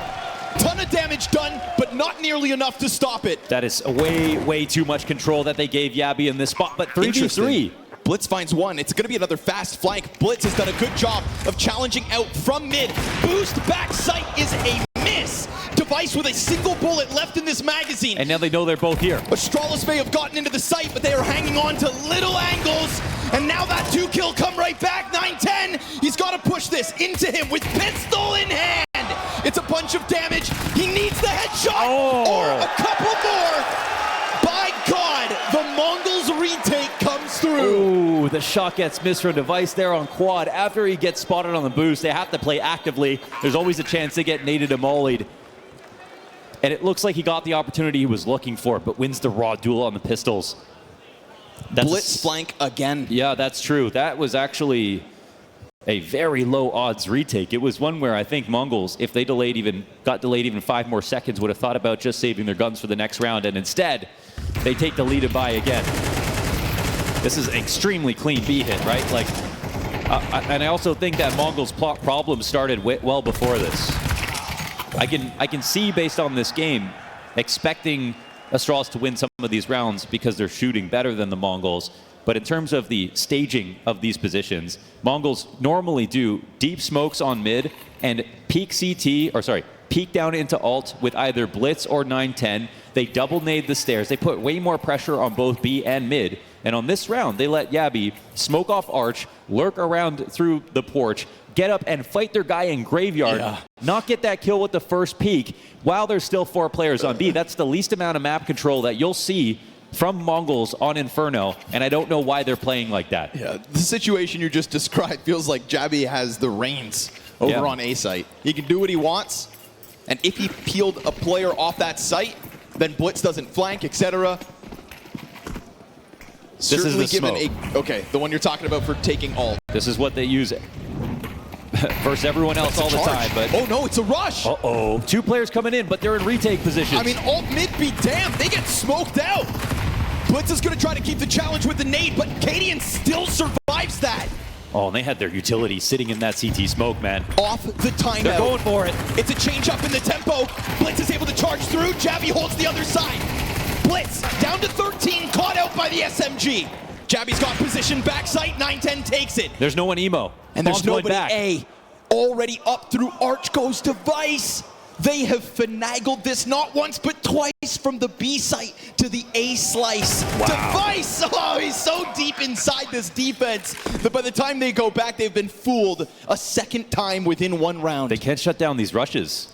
[SPEAKER 3] Ton of damage done, but not nearly enough to stop it.
[SPEAKER 4] That is way too much control that they gave Jabby in this spot, but 3v3.
[SPEAKER 3] Blitz finds one. It's going to be another fast flank. Blitz has done a good job of challenging out from mid. Boost back sight is a miss. Device with a single bullet left in this magazine.
[SPEAKER 4] And now they know they're both here.
[SPEAKER 3] Astralis may have gotten into the sight, but they are hanging on to little angles. And now that 2-kill come right back. 9-10. He's got to push this into him with pistol in hand. It's a bunch of damage. He needs the headshot or a couple more. By God, the MongolZ retake comes through.
[SPEAKER 4] Ooh, the shot gets missed from Device there on quad. After he gets spotted on the boost, they have to play actively. There's always a chance to get naded and mollied. And it looks like he got the opportunity he was looking for, but wins the raw duel on the pistols.
[SPEAKER 3] Blitz flank again.
[SPEAKER 4] Yeah, that's true. That was actually a very low odds retake. It was one where I think MongolZ, if they got delayed even 5 more seconds, would have thought about just saving their guns for the next round, and instead they take the lead and buy again. This is an extremely clean B hit, right? Like, and I also think that MongolZ problem started well before this. I can see, based on this game, expecting Astralis to win some of these rounds because they're shooting better than the MongolZ. But in terms of the staging of these positions, MongolZ normally do deep smokes on mid and peek down into alt with either Blitz or 9-10. They double nade the stairs. They put way more pressure on both B and mid. And on this round, they let Yabby smoke off arch, lurk around through the porch, get up and fight their guy in graveyard, not get that kill with the first peek while there's still 4 players on B. That's the least amount of map control that you'll see from MongolZ on Inferno, and I don't know why they're playing like that.
[SPEAKER 3] Yeah, the situation you just described feels like Jabby has the reins over on A site. He can do what he wants, and if he peeled a player off that site, then Blitz doesn't flank, etc.
[SPEAKER 4] This is the smoke.
[SPEAKER 3] Okay, the one you're talking about for taking alt.
[SPEAKER 4] This is what they use versus everyone else all the time. But
[SPEAKER 3] oh no, it's a rush.
[SPEAKER 4] 2 players coming in, but they're in retake position.
[SPEAKER 3] I mean, alt mid be damned, they get smoked out. Blitz is going to try to keep the challenge with the nade, but Cadian still survives that.
[SPEAKER 4] Oh, and they had their utility sitting in that CT smoke, man.
[SPEAKER 3] Off the timeout.
[SPEAKER 4] They're going for it.
[SPEAKER 3] It's a change up in the tempo. Blitz is able to charge through. Jabby holds the other side. Blitz down to 13, caught out by the SMG. Jabby's got position backside. 9-10 takes it.
[SPEAKER 4] There's no one emo.
[SPEAKER 3] And there's nobody
[SPEAKER 4] back.
[SPEAKER 3] A. Already up through arch goes to Vice. They have finagled this not once but twice from the B site to the A slice.
[SPEAKER 4] Wow.
[SPEAKER 3] To Vice! Oh, he's so deep inside this defense that by the time they go back, they've been fooled a second time within 1 round.
[SPEAKER 4] They can't shut down these rushes.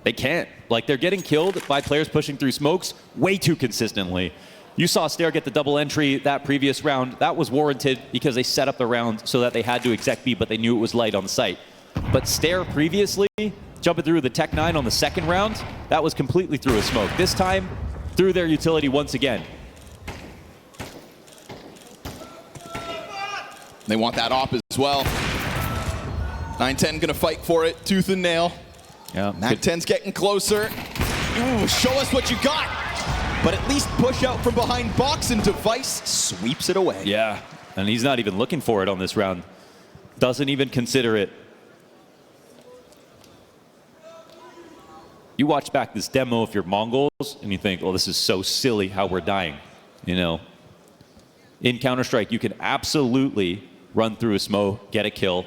[SPEAKER 4] They can't. Like, they're getting killed by players pushing through smokes way too consistently. You saw Stair get the double entry that previous round. That was warranted because they set up the round so that they had to exec B, but they knew it was light on the site. But Stair previously, jumping through the Tech 9 on the second round, that was completely through a smoke. This time, through their utility once again.
[SPEAKER 3] They want that op as well. 9-10 gonna fight for it, tooth and nail.
[SPEAKER 4] Yeah.
[SPEAKER 3] Mac-10's getting closer. Ooh, show us what you got. But at least push out from behind box and Vice sweeps it away.
[SPEAKER 4] Yeah, and he's not even looking for it on this round. Doesn't even consider it. You watch back this demo if you're MongolZ and you think, oh, this is so silly how we're dying. You know, in Counter-Strike, you can absolutely run through a smoke, get a kill.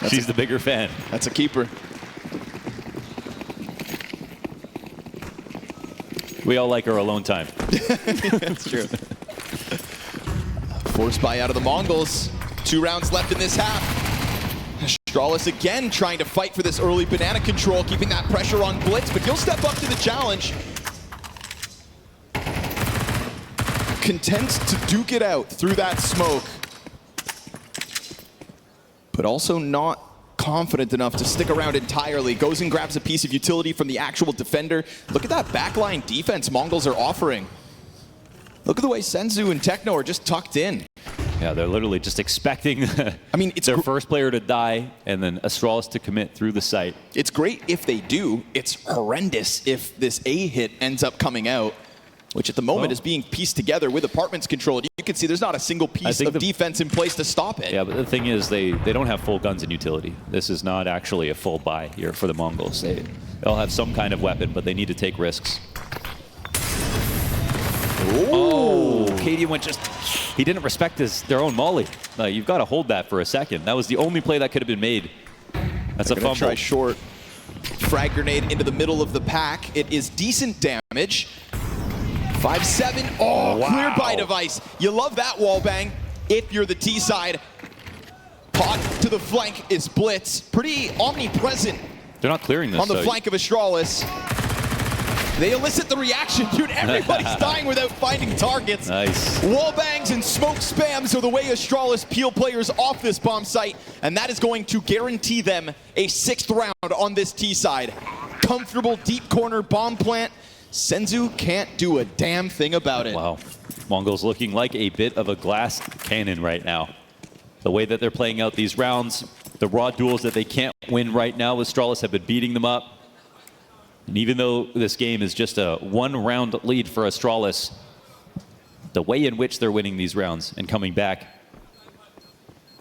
[SPEAKER 4] She's the bigger fan.
[SPEAKER 3] That's a keeper.
[SPEAKER 4] We all like our alone time.
[SPEAKER 3] That's true. Forced buy out of the MongolZ. 2 rounds left in this half. Astralis again trying to fight for this early banana control, keeping that pressure on Blitz, but he'll step up to the challenge. Content to duke it out through that smoke, but also not confident enough to stick around entirely. Goes and grabs a piece of utility from the actual defender. Look at that backline defense MongolZ are offering. Look at the way Senzu and Techno are just tucked in.
[SPEAKER 4] Yeah, they're literally just expecting
[SPEAKER 3] it's
[SPEAKER 4] their first player to die and then Astralis to commit through the site.
[SPEAKER 3] It's great if they do. It's horrendous if this A hit ends up coming out, which at the moment is being pieced together with apartments controlled. You can see there's not a single piece of defense in place to stop it.
[SPEAKER 4] Yeah, but the thing is they don't have full guns and utility. This is not actually a full buy here for the MongolZ. They'll have some kind of weapon, but they need to take risks. Oh, Cadian went he didn't respect their own molly. You've got to hold that for a second. That was the only play that could have been made. That's a fumble.
[SPEAKER 3] Try short. Frag grenade into the middle of the pack. It is decent damage. 5-7. Oh, wow. Cleared by Device. You love that wall bang if you're the T side. Pot to the flank is Blitz. Pretty omnipresent.
[SPEAKER 4] They're not clearing this.
[SPEAKER 3] On the flank of Astralis. They elicit the reaction, dude. Everybody's dying without finding targets.
[SPEAKER 4] Nice.
[SPEAKER 3] Wall bangs and smoke spams are the way Astralis peel players off this bomb site, and that is going to guarantee them a 6th round on this T side. Comfortable deep corner bomb plant. Senzu can't do a damn thing about it.
[SPEAKER 4] Wow. MongolZ looking like a bit of a glass cannon right now. The way that they're playing out these rounds, the raw duels that they can't win right now with Astralis have been beating them up. And even though this game is just a one-round lead for Astralis, the way in which they're winning these rounds and coming back,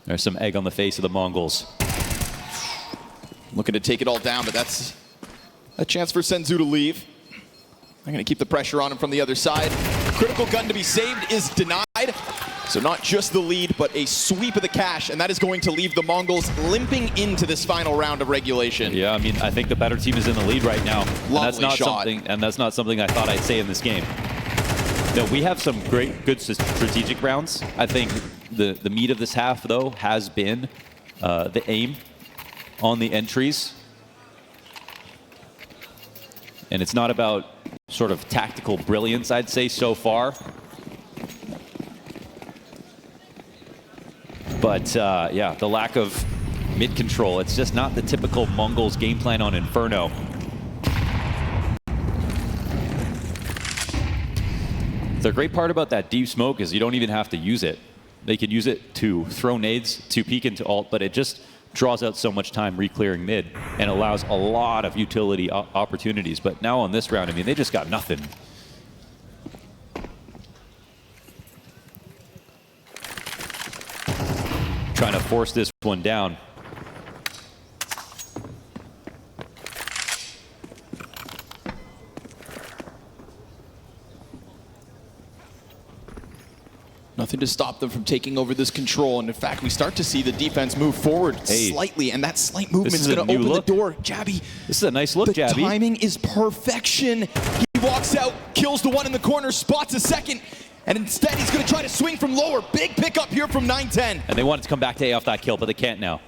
[SPEAKER 4] there's some egg on the face of the MongolZ.
[SPEAKER 3] Looking to take it all down, but that's a chance for Senzu to leave. I'm going to keep the pressure on him from the other side. Critical gun to be saved is denied. So not just the lead, but a sweep of the cash, and that is going to leave the MongolZ limping into this final round of regulation.
[SPEAKER 4] Yeah, I mean, I think the better team is in the lead right now.
[SPEAKER 3] Lovely shot.
[SPEAKER 4] That's not something I thought I'd say in this game. No, we have some good strategic rounds. I think the meat of this half, though, has been the aim on the entries. And it's not about sort of tactical brilliance, I'd say, so far. But yeah, the lack of mid control. It's just not the typical MongolZ game plan on Inferno. The great part about that deep smoke is you don't even have to use it. They can use it to throw nades, to peek into ult, but it just draws out so much time re-clearing mid and allows a lot of utility opportunities. But now on this round, I mean, they just got nothing. Trying to force this one down.
[SPEAKER 3] Nothing to stop them from taking over this control. And in fact, we start to see the defense move forward slightly, and that slight movement is going to open the door. Jabby.
[SPEAKER 4] This is a nice look, Jabby.
[SPEAKER 3] The timing is perfection. He walks out, kills the one in the corner, spots a second, and instead he's going to try to swing from lower. Big pickup here from 9-10.
[SPEAKER 4] And they wanted to come back to A off that kill, but they can't now.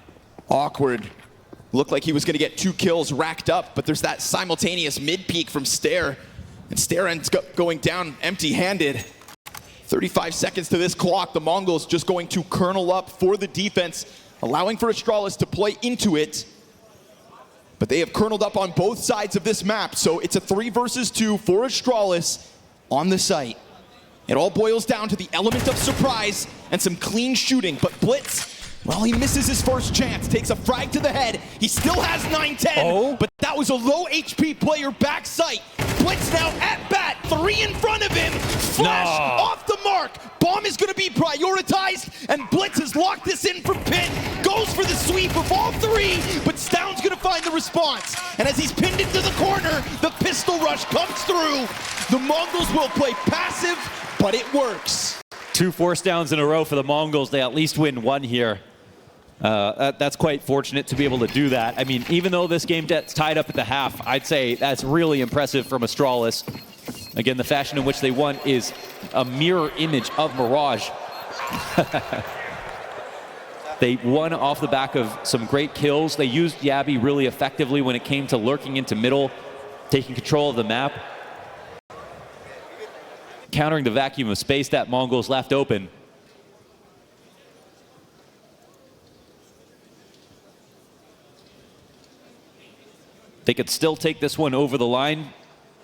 [SPEAKER 3] Awkward. Looked like he was going to get 2 kills racked up, but there's that simultaneous mid-peek from Stair. And Stair ends up going down empty-handed. 35 seconds to this clock. The MongolZ just going to kernel up for the defense, allowing for Astralis to play into it. But they have kerneled up on both sides of this map, so it's a 3 versus 2 for Astralis on the site. It all boils down to the element of surprise and some clean shooting, but Blitz, well, he misses his first chance, takes a frag to the head. He still has 9-10, but that was a low HP player back sight. Blitz now at bat, 3 in front of him. Flash off the mark. Bomb is going to be prioritized, and Blitz has locked this in from pit. Goes for the sweep of all 3, but Stound's going to find the response. And as he's pinned into the corner, the pistol rush comes through. The MongolZ will play passive, but it works.
[SPEAKER 4] 2 force downs in a row for the MongolZ. They at least win 1 here. That's quite fortunate to be able to do that. I mean, even though this game gets tied up at the half, I'd say that's really impressive from Astralis. Again, the fashion in which they won is a mirror image of Mirage. They won off the back of some great kills. They used Yabby really effectively when it came to lurking into middle, taking control of the map, countering the vacuum of space that MongolZ left open. They could still take this one over the line,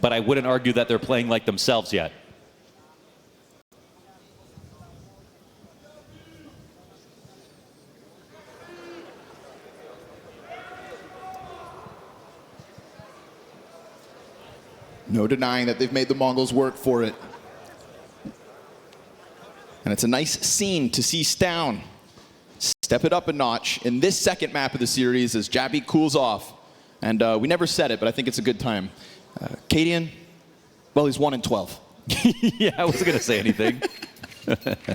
[SPEAKER 4] but I wouldn't argue that they're playing like themselves yet.
[SPEAKER 3] No denying that they've made the MongolZ work for it. And it's a nice scene to see Stound step it up a notch in this second map of the series as Jabby cools off. And we never said it, but I think it's a good time. Cadian, well, he's 1-12.
[SPEAKER 4] Yeah, I wasn't going to say anything.
[SPEAKER 3] But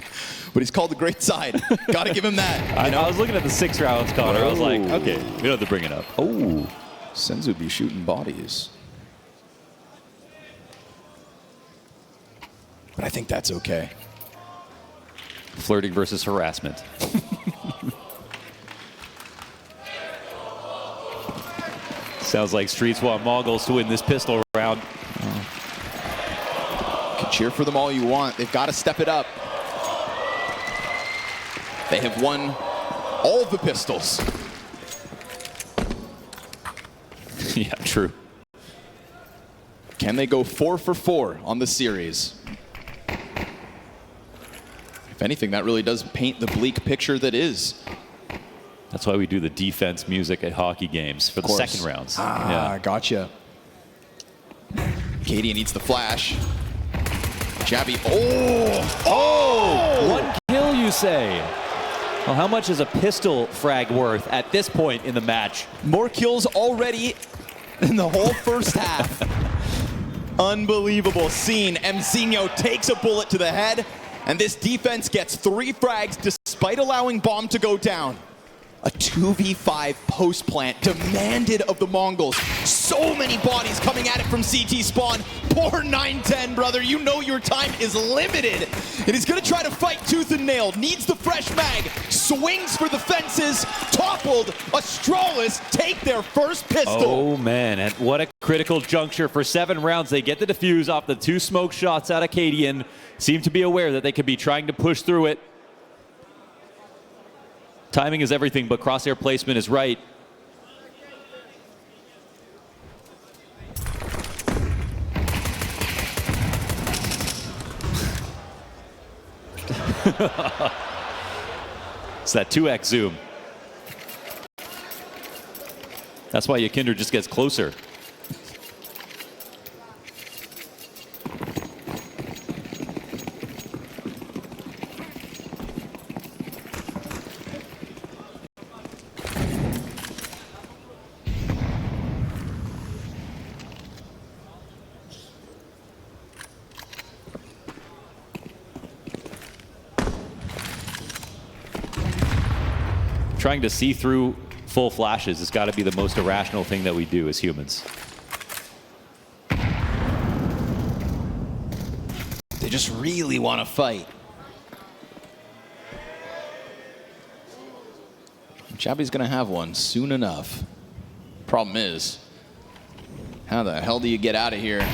[SPEAKER 3] he's called the great side. Got to give him that.
[SPEAKER 4] I was looking at the 6 rounds, Connor. I was like, okay, we don't have to bring it up.
[SPEAKER 3] Oh, Senzu be shooting bodies. But I think that's okay.
[SPEAKER 4] Flirting versus harassment. Sounds like Streets want MongolZ to win this pistol round.
[SPEAKER 3] You can cheer for them all you want. They've got to step it up. They have won all of the pistols.
[SPEAKER 4] Yeah, true.
[SPEAKER 3] Can they go 4 for 4 on the series? anything, that really does paint the bleak picture that is.
[SPEAKER 4] That's why we do the defense music at hockey games for the second rounds.
[SPEAKER 3] Gotcha. Cadian needs the flash. Jabby. Oh!
[SPEAKER 4] One kill, you say? Well, how much is a pistol frag worth at this point in the match?
[SPEAKER 3] More kills already in the whole first half. Unbelievable scene. Mzinho takes a bullet to the head, and this defense gets 3 frags despite allowing bomb to go down. A 2v5 post plant demanded of the Mongols. So many bodies coming at it from CT spawn. Poor 910, brother. You know your time is limited. And he's going to try to fight tooth and nail. Needs the fresh mag. Swings for the fences. Toppled. Astralis take their first pistol.
[SPEAKER 4] Oh, man. And what a critical juncture for 7 rounds. They get the defuse off the 2 smoke shots out of Cadian. Seem to be aware that they could be trying to push through it. Timing is everything, but crosshair placement is right. It's that 2x zoom. That's why Yakinder just gets closer. Trying to see through full flashes has got to be the most irrational thing that we do as humans.
[SPEAKER 3] They just really want to fight. Jabby's going to have one soon enough. Problem is, how the hell do you get out of here?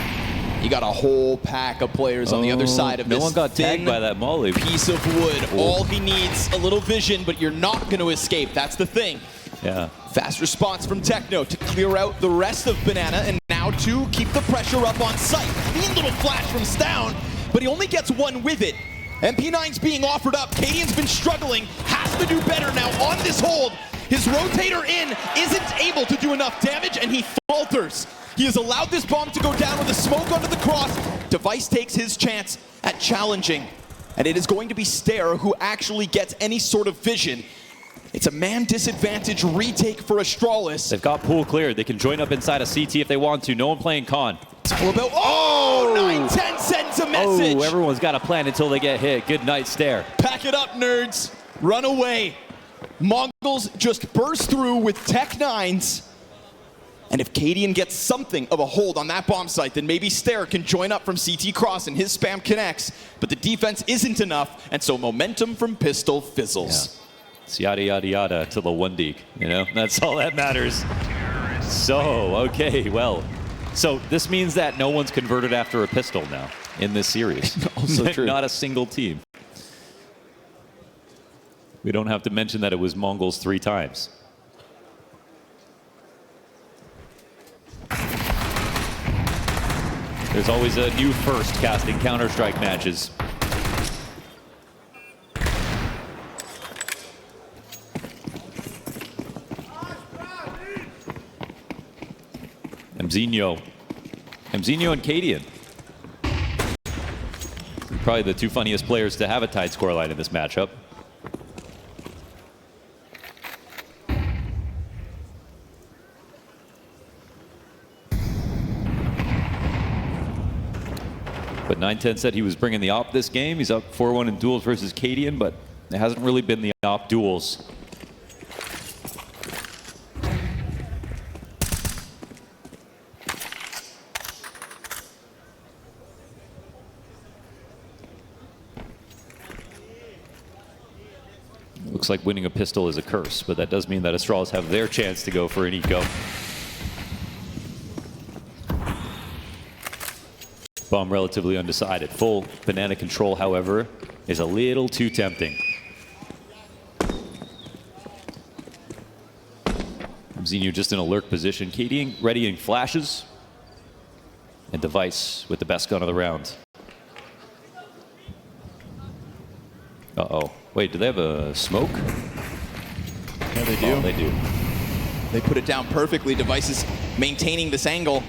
[SPEAKER 3] You got a whole pack of players on the other side of this.
[SPEAKER 4] No one got tagged by that molly.
[SPEAKER 3] Piece of wood. All he needs, a little vision, but you're not going to escape. That's the thing.
[SPEAKER 4] Yeah.
[SPEAKER 3] Fast response from Techno to clear out the rest of Banana, and now to keep the pressure up on site. Clean little flash from Stown, but he only gets one with it. MP9's being offered up. Cadian's been struggling, has to do better now on this hold. His rotator in isn't able to do enough damage, and he falters. He has allowed this bomb to go down with a smoke under the cross. Device takes his chance at challenging, and it is going to be Stair who actually gets any sort of vision. It's a man disadvantage retake for Astralis.
[SPEAKER 4] They've got pool cleared. They can join up inside a CT if they want to. No one playing con.
[SPEAKER 3] It's all about, oh, 910 sends a message.
[SPEAKER 4] Oh, everyone's got a plan until they get hit. Good night, Stair.
[SPEAKER 3] Pack it up, nerds. Run away. MongolZ just burst through with Tech 9s. And if Cadian gets something of a hold on that bomb site, then maybe Stair can join up from CT Cross and his spam connects. But the defense isn't enough, and so momentum from Pistol fizzles.
[SPEAKER 4] Yeah. It's yada, yada, yada to the 1D, you know? That's all that matters. So, okay, well. So this means that no one's converted after a pistol now in this series.
[SPEAKER 3] Also true.
[SPEAKER 4] Not a single team. We don't have to mention that it was MongolZ 3 times. There's always a new first casting Counter-Strike matches. Mzinho and Cadian. Probably the 2 funniest players to have a tied scoreline in this matchup. But 910 said he was bringing the op this game. He's up 4-1 in duels versus Cadian, but it hasn't really been the op duels. Looks like winning a pistol is a curse, but that does mean that Astralis have their chance to go for an eco. Bomb relatively undecided. Full banana control, however, is a little too tempting. Mzinho just in a lurk position. Cadian readying flashes. And Device with the best gun of the round. Uh-oh. Wait, do they have a smoke?
[SPEAKER 3] Yeah, they do.
[SPEAKER 4] Oh, they do.
[SPEAKER 3] They put it down perfectly. Device is maintaining this angle.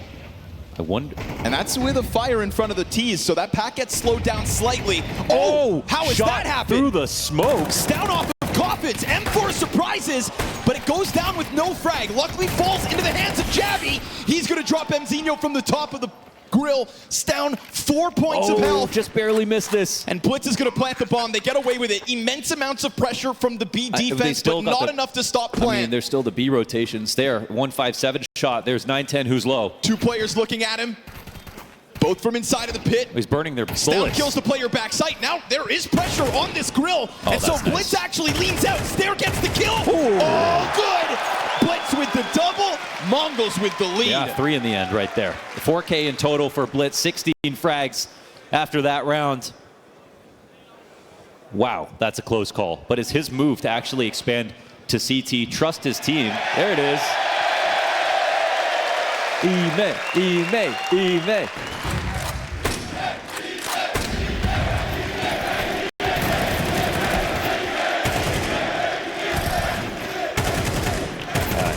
[SPEAKER 4] I wonder.
[SPEAKER 3] And that's with a fire in front of the T's, so that pack gets slowed down slightly. Oh, how has
[SPEAKER 4] shot
[SPEAKER 3] that happened?
[SPEAKER 4] through the smokes.
[SPEAKER 3] Down off of Coffins. M4 surprises, but it goes down with no frag. Luckily falls into the hands of Javi. He's going to drop Mzinho from the top of the grill. Down 4 points of health.
[SPEAKER 4] Just barely missed this.
[SPEAKER 3] And Blitz is going to plant the bomb. They get away with it. Immense amounts of pressure from the B defense, but not enough to stop Plant.
[SPEAKER 4] I mean, there's still the B rotations there. 157 shot. There's 910 who's low.
[SPEAKER 3] 2 players looking at him. Both from inside of the pit.
[SPEAKER 4] He's burning their bullets.
[SPEAKER 3] Down kills the player backside. Now there is pressure on this grill.
[SPEAKER 4] Oh,
[SPEAKER 3] and so
[SPEAKER 4] that's
[SPEAKER 3] Blitz
[SPEAKER 4] nice.
[SPEAKER 3] actually leans out. Stair gets the kill.
[SPEAKER 4] Ooh.
[SPEAKER 3] Oh, good. Blitz with the double. MongolZ with the lead.
[SPEAKER 4] Yeah, 3 in the end right there. 4K in total for Blitz. 16 frags after that round. Wow, that's a close call. But it's his move to actually expand to CT, trust his team. There it is. Ime.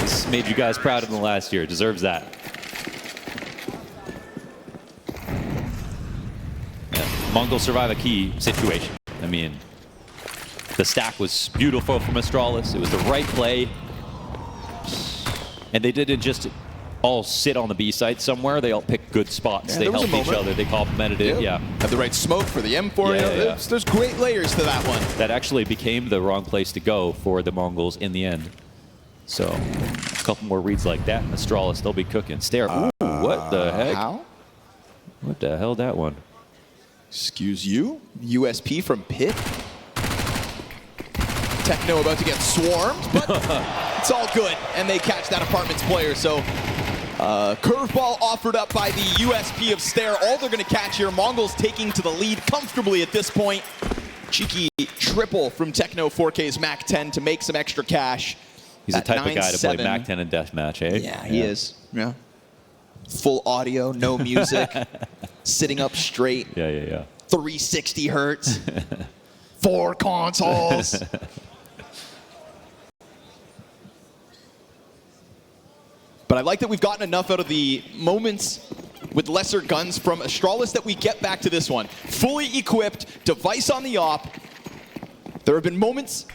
[SPEAKER 4] He's made you guys proud in the last year. Deserves that. Yeah. MongolZ survive a key situation. I mean, the stack was beautiful from Astralis. It was the right play. And they didn't just all sit on the B site somewhere. They all picked good spots.
[SPEAKER 3] Yeah,
[SPEAKER 4] they
[SPEAKER 3] there was
[SPEAKER 4] helped
[SPEAKER 3] a
[SPEAKER 4] each
[SPEAKER 3] moment.
[SPEAKER 4] other. They complemented it. Yeah.
[SPEAKER 3] Had the right smoke for the M4.
[SPEAKER 4] Yeah.
[SPEAKER 3] There's great layers to that one.
[SPEAKER 4] That actually became the wrong place to go for the MongolZ in the end. So, a couple more reads like that, and Astralis, they'll be cooking. Stare. Ooh, what the heck?
[SPEAKER 3] How?
[SPEAKER 4] What the hell, that one?
[SPEAKER 3] Excuse you? USP from Pit. Techno about to get swarmed, but it's all good. And they catch that Apartments player. So, curveball offered up by the USP of Stare. All they're going to catch here. MongolZ taking to the lead comfortably at this point. Cheeky triple from Techno 4K's Mac 10 to make some extra cash.
[SPEAKER 4] He's the type of guy to play Mac 10 and Deathmatch, eh?
[SPEAKER 3] Yeah, he is. Yeah. Full audio, no music, sitting up straight.
[SPEAKER 4] Yeah.
[SPEAKER 3] 360 hertz, 4 consoles. But I like that we've gotten enough out of the moments with lesser guns from Astralis that we get back to this one. Fully equipped, device on the op. There have been moments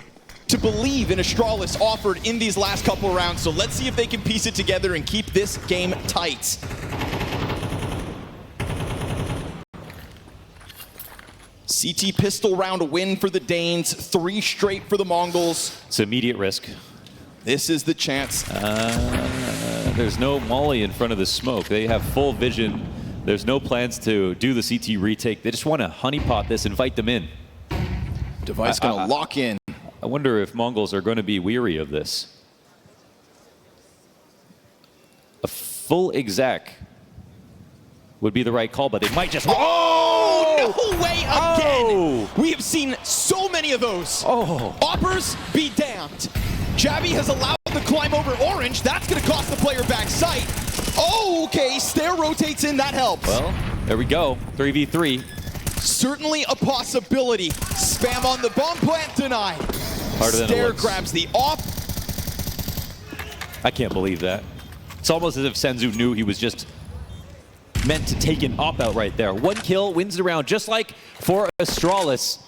[SPEAKER 3] to believe in Astralis offered in these last couple of rounds, so let's see if they can piece it together and keep this game tight. CT pistol round win for the Danes, 3 straight for the MongolZ.
[SPEAKER 4] It's immediate risk.
[SPEAKER 3] This is the chance.
[SPEAKER 4] There's no Molly in front of the smoke. They have full vision. There's no plans to do the CT retake. They just want to honeypot this, invite them in.
[SPEAKER 3] Device gonna lock in.
[SPEAKER 4] I wonder if MongolZ are going to be weary of this. A full exec would be the right call, but they might just...
[SPEAKER 3] Oh, no way again!
[SPEAKER 4] Oh.
[SPEAKER 3] We have seen so many of those.
[SPEAKER 4] Oh.
[SPEAKER 3] Oppers be damned. Javi has allowed the climb over Orange. That's going to cost the player back sight. Oh, okay. Stair rotates in. That helps.
[SPEAKER 4] Well, there we go. 3v3.
[SPEAKER 3] Certainly a possibility. Spam on the bomb plant denied.
[SPEAKER 4] Harder than it
[SPEAKER 3] Stair
[SPEAKER 4] looks.
[SPEAKER 3] grabs the op.
[SPEAKER 4] I can't believe that. It's almost as if Senzu knew he was just meant to take an op out right there. 1 kill, wins the round, just like for Astralis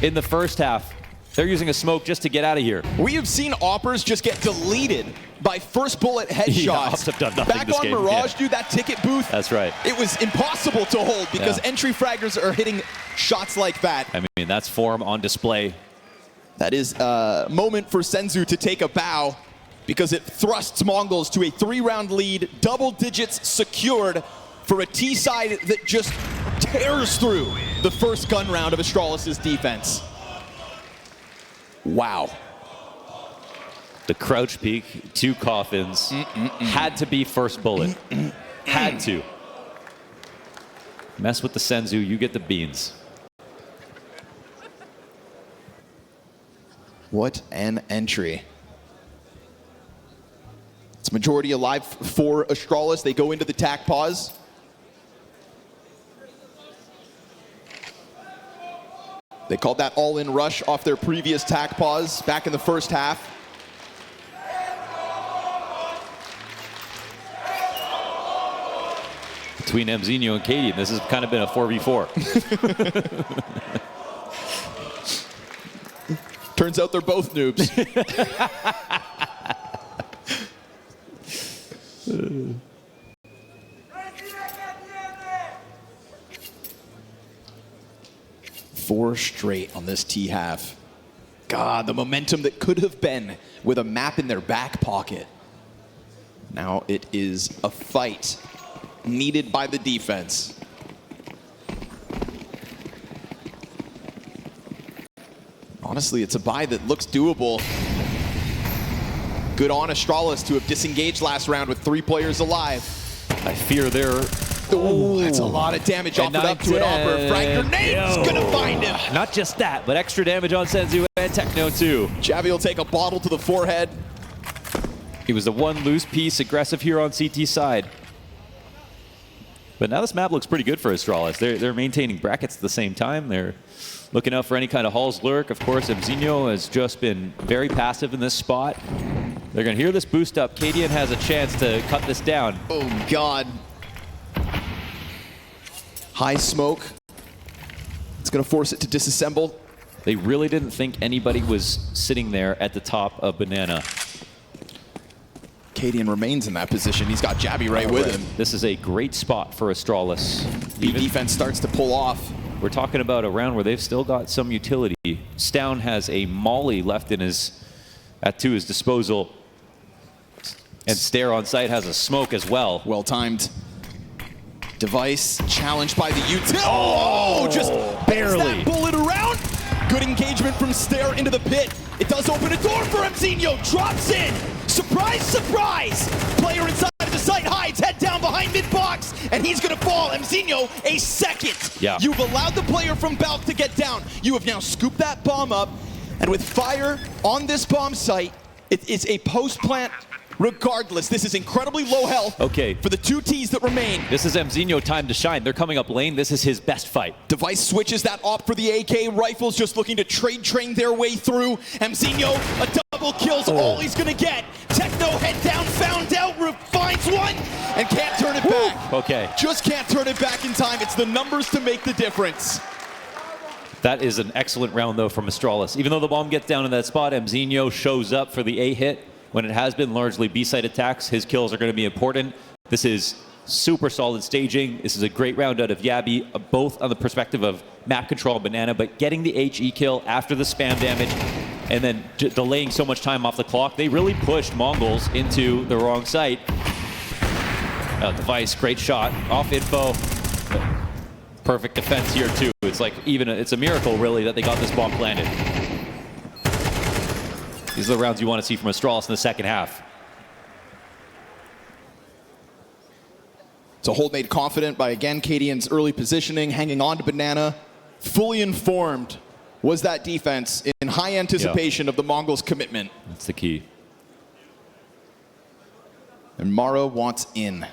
[SPEAKER 4] in the first half. They're using a smoke just to get out of here.
[SPEAKER 3] We have seen Oppers just get deleted by first bullet
[SPEAKER 4] Yeah,
[SPEAKER 3] headshots.
[SPEAKER 4] Ops have done nothing
[SPEAKER 3] Back
[SPEAKER 4] this
[SPEAKER 3] on
[SPEAKER 4] game.
[SPEAKER 3] Mirage,
[SPEAKER 4] Yeah.
[SPEAKER 3] dude, that ticket booth.
[SPEAKER 4] That's right.
[SPEAKER 3] It was impossible to hold because
[SPEAKER 4] Yeah.
[SPEAKER 3] entry fraggers are hitting shots like that.
[SPEAKER 4] I mean, that's form on display.
[SPEAKER 3] That is a moment for Senzu to take a bow because it thrusts MongolZ to a 3-round lead, double digits secured for a T side that just tears through the first gun round of Astralis' defense. Wow.
[SPEAKER 4] The crouch peek, 2 coffins, had to be first bullet. Had to. Mess with the Senzu, you get the beans.
[SPEAKER 3] What an entry. It's majority alive for Astralis. They go into the tack pause. They called that all-in rush off their previous tack pause back in the first half.
[SPEAKER 4] Between Mzinho and Katie, this has kind of been a 4v4.
[SPEAKER 3] Turns out they're both noobs. Four straight on this T half. God, the momentum that could have been with a map in their back pocket. Now it is a fight needed by the defense. Honestly, it's a buy that looks doable. Good on Astralis to have disengaged last round with 3 players alive.
[SPEAKER 4] I fear they're...
[SPEAKER 3] Oh, that's a lot of damage offered up to an offer. Frag Grenade's gonna find him.
[SPEAKER 4] Not just that, but extra damage on Senzu and Techno too.
[SPEAKER 3] Javi will take a bottle to the forehead.
[SPEAKER 4] He was the one loose piece, aggressive here on CT side. But now this map looks pretty good for Astralis. They're maintaining brackets at the same time. They're looking out for any kind of Hall's lurk. Of course, Mzinho has just been very passive in this spot. They're going to hear this boost up. Cadian has a chance to cut this down.
[SPEAKER 3] Oh, God. High smoke. It's going to force it to disassemble.
[SPEAKER 4] They really didn't think anybody was sitting there at the top of Banana.
[SPEAKER 3] Cadian remains in that position. He's got Jabby right with him.
[SPEAKER 4] This is a great spot for Astralis.
[SPEAKER 3] The defense starts to pull off.
[SPEAKER 4] We're talking about a round where they've still got some utility. Stown has a molly left in his to his disposal. And Stare on site has a smoke as well.
[SPEAKER 3] Well timed. Device challenged by the util. Oh, just barely. That bullet around. Good engagement from Stare into the pit. It does open a door for Mzinho. Drops in. Surprise, surprise! Player inside of the site hides, head down behind mid-box, and he's gonna fall. Mzinho, a second.
[SPEAKER 4] Yeah.
[SPEAKER 3] You've allowed the player from Balk to get down. You have now scooped that bomb up, and with fire on this bomb site, it is a post-plant regardless. This is incredibly low health for the 2 Ts that remain.
[SPEAKER 4] This is Mzinho time to shine. They're coming up lane. This is his best fight.
[SPEAKER 3] Device switches that op for the AK. Rifles just looking to trade train their way through. Mzinho, a double kill's all he's gonna get. Techno head down, found out, finds one, and can't turn it back.
[SPEAKER 4] Okay.
[SPEAKER 3] Just can't turn it back in time. It's the numbers to make the difference.
[SPEAKER 4] That is an excellent round, though, from Astralis. Even though the bomb gets down in that spot, Mzinho shows up for the A hit. When it has been largely B-side attacks, his kills are going to be important. This is super solid staging. This is a great round out of Yabby, both on the perspective of map control and Banana, but getting the HE kill after the spam damage and then delaying so much time off the clock. They really pushed MongolZ into the wrong site. Device, great shot, off info. Perfect defense here too. It's like it's a miracle really that they got this bomb planted. These are the rounds you want to see from Astralis in the second half.
[SPEAKER 3] It's a hold made confident by, again, Cadian's early positioning, hanging on to Banana. Fully informed was that defense in high anticipation of the MongolZ commitment.
[SPEAKER 4] That's the key.
[SPEAKER 3] And Mara wants in.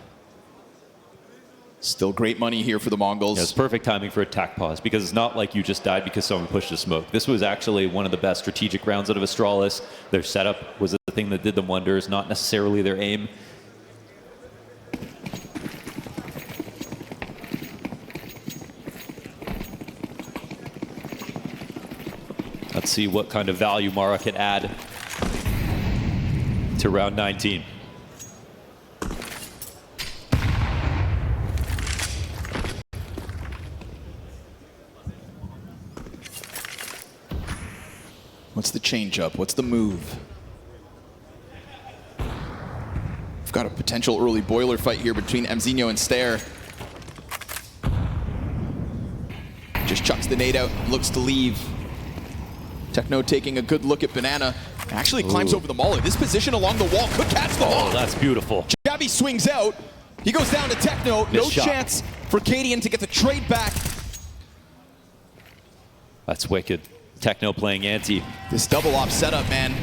[SPEAKER 3] Still great money here for the MongolZ.
[SPEAKER 4] Yeah, it's perfect timing for attack pause because it's not like you just died because someone pushed a smoke. This was actually one of the best strategic rounds out of Astralis. Their setup was the thing that did them wonders, not necessarily their aim. Let's see what kind of value Mara can add to round 19.
[SPEAKER 3] What's the change-up? What's the move? We've got a potential early boiler fight here between Mzinho and Stare. Just chucks the nade out, looks to leave. Techno taking a good look at Banana. Actually climbs over the molly. This position along the wall could catch the ball.
[SPEAKER 4] Oh, that's beautiful.
[SPEAKER 3] Jabby swings out. He goes down to Techno. No chance for Cadian to get the trade back.
[SPEAKER 4] That's wicked. Techno playing anti.
[SPEAKER 3] This double op setup, man.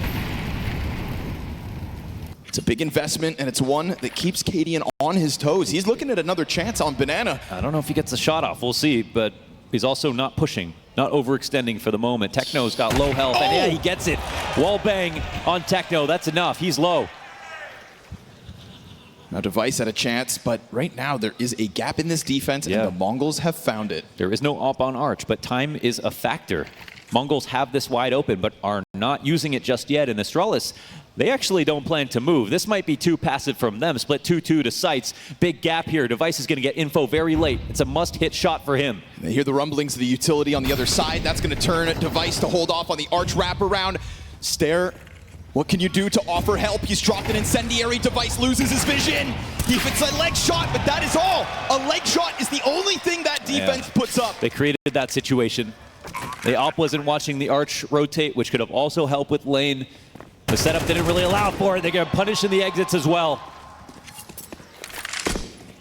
[SPEAKER 3] It's a big investment, and it's one that keeps Cadian on his toes. He's looking at another chance on Banana.
[SPEAKER 4] I don't know if he gets the shot off. We'll see, but he's also not pushing. not overextending for the moment. Techno's got low health, and yeah, he gets it. Wall bang on Techno, that's enough. He's low.
[SPEAKER 3] Now Device had a chance, but right now there is a gap in this defense, and the MongolZ have found it.
[SPEAKER 4] There is no op on Arch, but time is a factor. MongolZ have this wide open, but are not using it just yet. And Astralis, they actually don't plan to move. This might be too passive from them. Split 2-2 to sights. Big gap here. Device is going to get info very late. It's a must-hit shot for him.
[SPEAKER 3] They hear the rumblings of the utility on the other side. That's going to turn Device to hold off on the Arch wraparound. Stare. What can you do to offer help? He's dropped an incendiary. Device loses his vision. Defense a leg shot, but that is all. A leg shot is the only thing that defense puts up.
[SPEAKER 4] They created that situation. The op wasn't watching the Arch rotate, which could have also helped with lane. The setup didn't really allow for it. They get punished in the exits as well.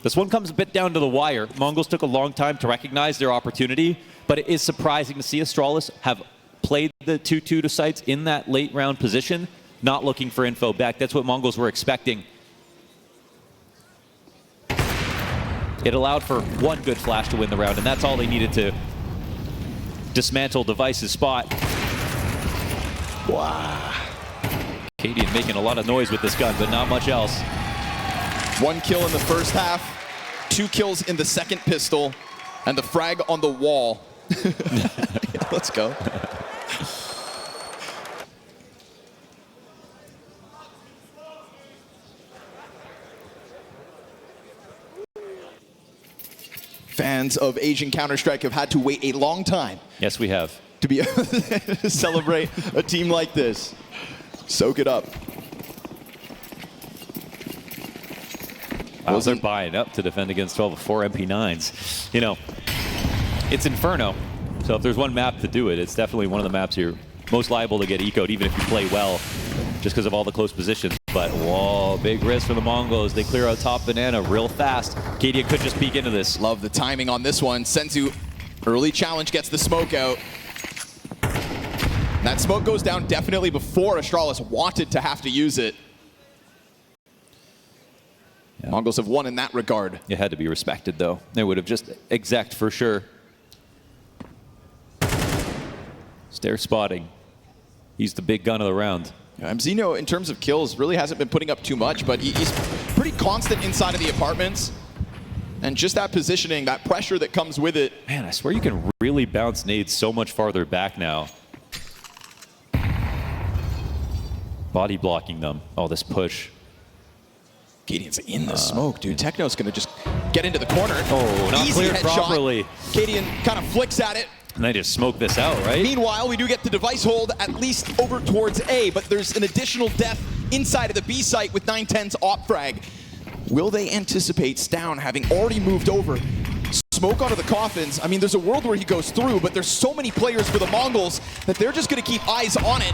[SPEAKER 4] This one comes a bit down to the wire. MongolZ took a long time to recognize their opportunity, but it is surprising to see Astralis have played the 2-2 to sights in that late round position, not looking for info back. That's what MongolZ were expecting. It allowed for one good flash to win the round, and that's all they needed to dismantle Device's spot.
[SPEAKER 3] Wow.
[SPEAKER 4] Cadian making a lot of noise with this gun, but not much else.
[SPEAKER 3] 1 kill in the first half, 2 kills in the second pistol, and the frag on the wall. Let's go. Fans of Asian Counter-Strike have had to wait a long time.
[SPEAKER 4] Yes, we have.
[SPEAKER 3] To be able to celebrate a team like this. Soak it up.
[SPEAKER 4] Wow, they're buying up to defend against 12 of 4 MP9s. You know, it's Inferno, so if there's one map to do it, it's definitely one of the maps you're most liable to get ecoed, even if you play well, just because of all the close positions. But, whoa, big risk for the MongolZ. They clear out top banana real fast. Cadian could just peek into this.
[SPEAKER 3] Love the timing on this one. Senzu, early challenge, gets the smoke out. And that smoke goes down definitely before Astralis wanted to have to use it. Yeah. MongolZ have won in that regard.
[SPEAKER 4] It had to be respected, though. They would have just exec for sure. Stare spotting. He's the big gun of the round.
[SPEAKER 3] Mzino, in terms of kills, really hasn't been putting up too much, but he's pretty constant inside of the apartments. And just that positioning, that pressure that comes with it.
[SPEAKER 4] Man, I swear you can really bounce nades so much farther back now. Body blocking them. Oh, this push.
[SPEAKER 3] Cadian's in the smoke, dude. Techno's going to just get into the corner.
[SPEAKER 4] Oh, not
[SPEAKER 3] easy
[SPEAKER 4] cleared
[SPEAKER 3] headshot.
[SPEAKER 4] properly.
[SPEAKER 3] Cadian kind of flicks at it.
[SPEAKER 4] And they just smoke this out, right?
[SPEAKER 3] Meanwhile, we do get the Device hold at least over towards A, but there's an additional death inside of the B site with 910's op frag. Will they anticipate Stown having already moved over? Smoke onto the coffins. I mean, there's a world where he goes through, but there's so many players for the MongolZ that they're just going to keep eyes on it.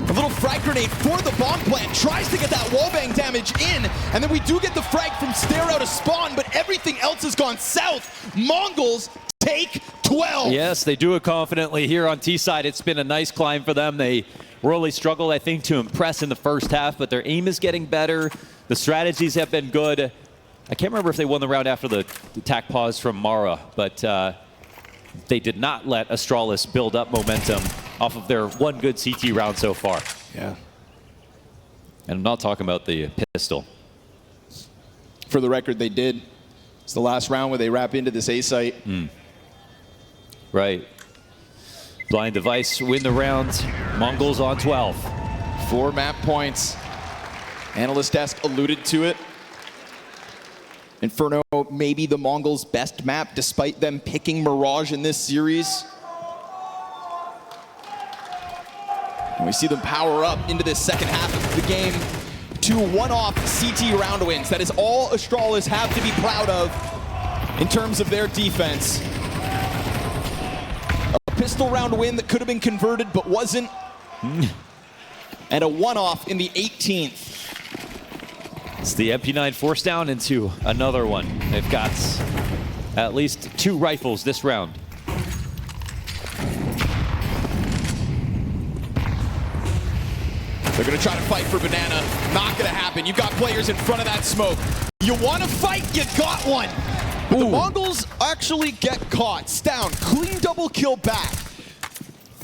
[SPEAKER 3] A little frag grenade for the bomb plant. Tries to get that wallbang damage in. And then we do get the frag from Stare out of spawn, but everything else has gone south. MongolZ take 12.
[SPEAKER 4] Yes, they do it confidently here on T side. It's been a nice climb for them. They really struggled, I think, to impress in the first half, but their aim is getting better. The strategies have been good. I can't remember if they won the round after the attack pause from Mara, but they did not let Astralis build up momentum off of their one good CT round so far.
[SPEAKER 3] Yeah.
[SPEAKER 4] And I'm not talking about the pistol.
[SPEAKER 3] For the record, they did. It's the last round where they wrap into this A site.
[SPEAKER 4] Right. Blind Device win the round. MongolZ on 12.
[SPEAKER 3] 4 map points. Analyst desk alluded to it. Inferno, maybe the MongolZ best map, despite them picking Mirage in this series. And we see them power up into this second half of the game. 2 one-off CT round wins. That is all Astralis have to be proud of in terms of their defense. A pistol round win that could have been converted but wasn't. And a one-off in the 18th.
[SPEAKER 4] It's the MP9 forced down into another one. They've got at least 2 rifles this round.
[SPEAKER 3] They're going to try to fight for banana. Not going to happen. You've got players in front of that smoke. You want to fight? You got one. But the MongolZ actually get caught. Stown, clean double kill back.